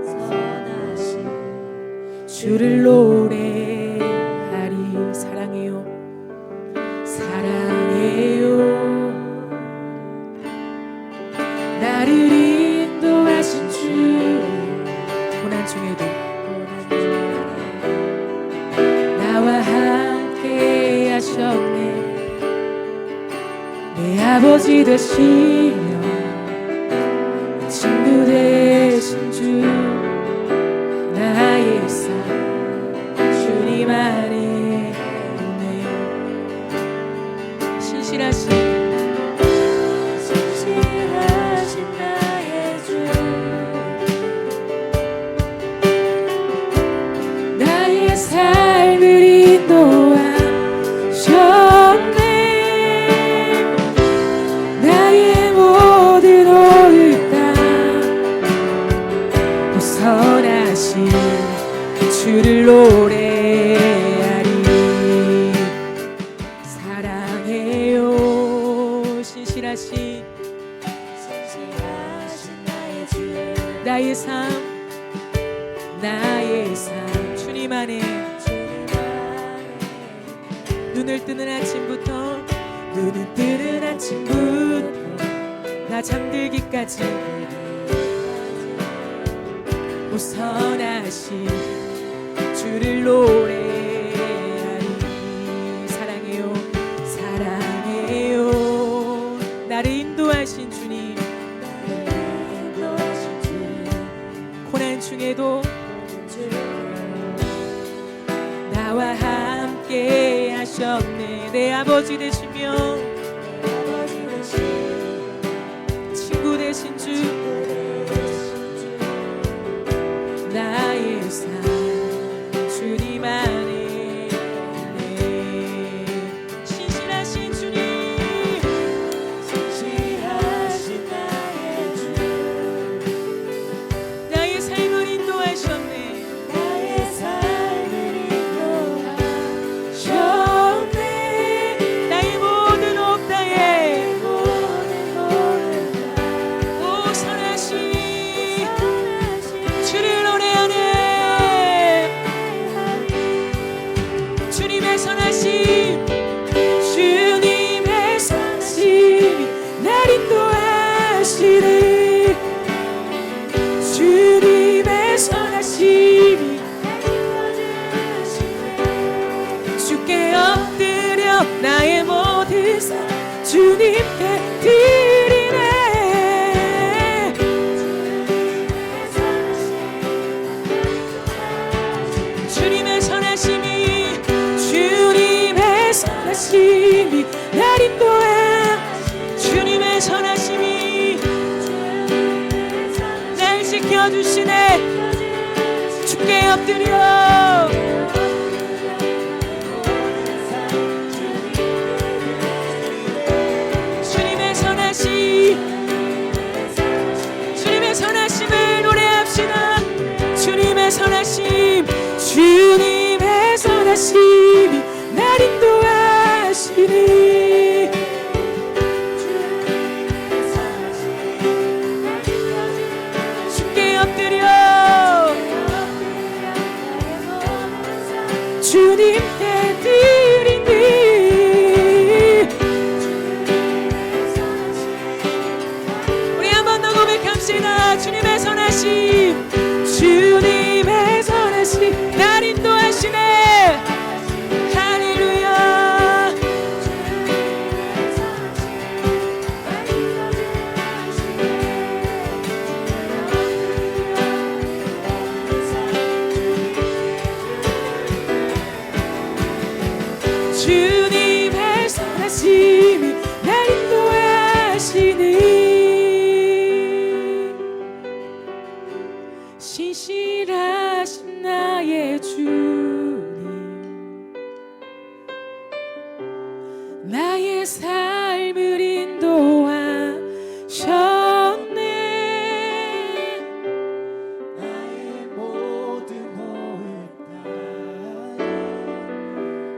[SPEAKER 3] 선하신
[SPEAKER 5] 주를 노래하리. 사랑해요, 사랑해요. 나를 인도하신 주 고난 중에도 나와 함께 하셨네. 내 아버지 되시며 친구 되신 주 나의 삶 주님 안에 있네. 신실하신
[SPEAKER 3] 나의 주
[SPEAKER 5] 나의 삶을 인도하셨네. 나의 모든 옳은 땅 벗어나신 주를 노래하리. 사랑해요. 신실하신
[SPEAKER 3] 나의 주
[SPEAKER 5] 나의 삶 주님 안에 눈을 뜨는 아침부터 나 잠들기까지 벗어나신 주를 노래하리. 사랑해요. 나를 인도하신 주님 고난 중에도 나와 함께 하셨네. 내 아버지 되시며 친구 되신 주 나의 삶 주님 안에 있네. 신실하신 주님 나의 삶을 인도하셨네. 나의 모든 옥다에 오 선하신 주를 노래하네. 주님의 선하심 날 인도하시네. 주님의 선하심이 주께 엎드려 나의 모든 삶 주님께 드리네. 주님의 선하심이 날 인도해. 주님의 선하심이 날 지켜주시네. 주께 엎드려 주님의 선하심을 노래합시다. 주님의 선하심이 날 인도하시니. 주께 엎드려 주님께 드리니. 우리 한 번 더 고백합시다. 주님의 선하심 날 인도하시네. 할렐루야. 주님의 선하심이 날 인도하시니. 신실하신 나의 주님 나의 삶을 인도하셨네.
[SPEAKER 2] 나의 모든 옳은 땅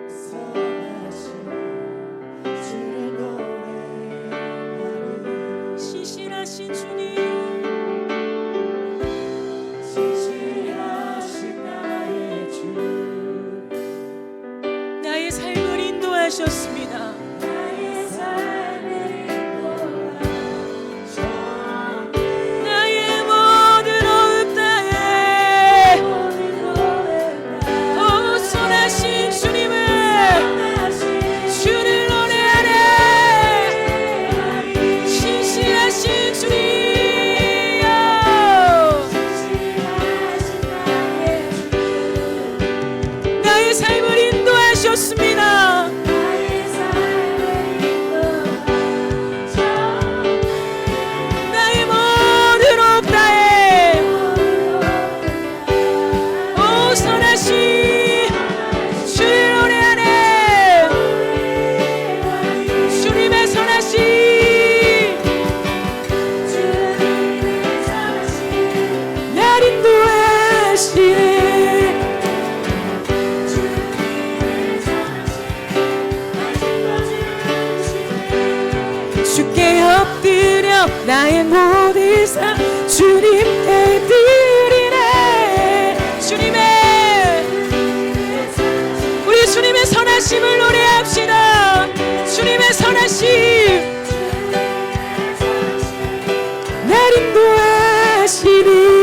[SPEAKER 2] 선하신 주를 노래하리.
[SPEAKER 5] 신실하신 주님 나의 삶을 인도하셨습니다.
[SPEAKER 3] 나의 삶을 인도하셨네.
[SPEAKER 5] 주께 엎드려 나의 모든 삶 주님께 드리네. 우리 주님의 선하심을 노래합시다. 주님의 선하심 날 인도하시니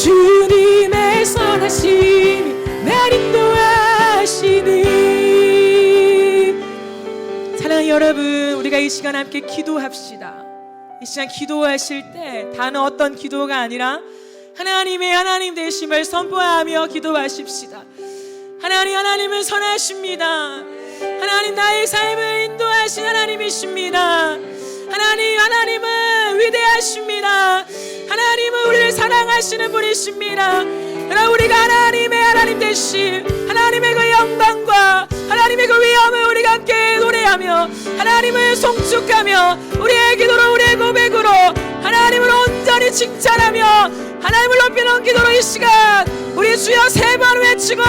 [SPEAKER 5] 주님의 선하심이 날 인도하시니. 사랑하는 여러분, 우리가 이 시간 함께 기도합시다. 이 시간 기도하실 때 다른 어떤 기도가 아니라 하나님 되심을 선포하며 기도하십시다. 하나님은 선하십니다. 하나님 나의 삶을 인도하신 하나님이십니다. 하나님은 위대하십니다. 하나님은 우리를 사랑하시는 분이십니다. 여러분, 우리가 하나님 되심, 하나님의 그 영광과 하나님의 그 위엄을 우리가 함께 노래하며 하나님을 송축하며 우리의 기도로 우리의 고백으로 하나님을 온전히 칭찬하며 하나님을 높이는 기도로 이 시간 우리 주여 3번 외치고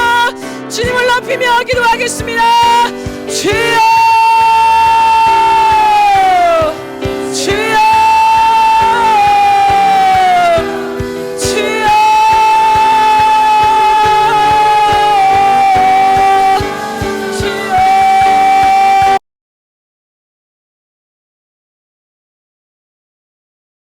[SPEAKER 5] 주님을 높이며 기도하겠습니다. 주여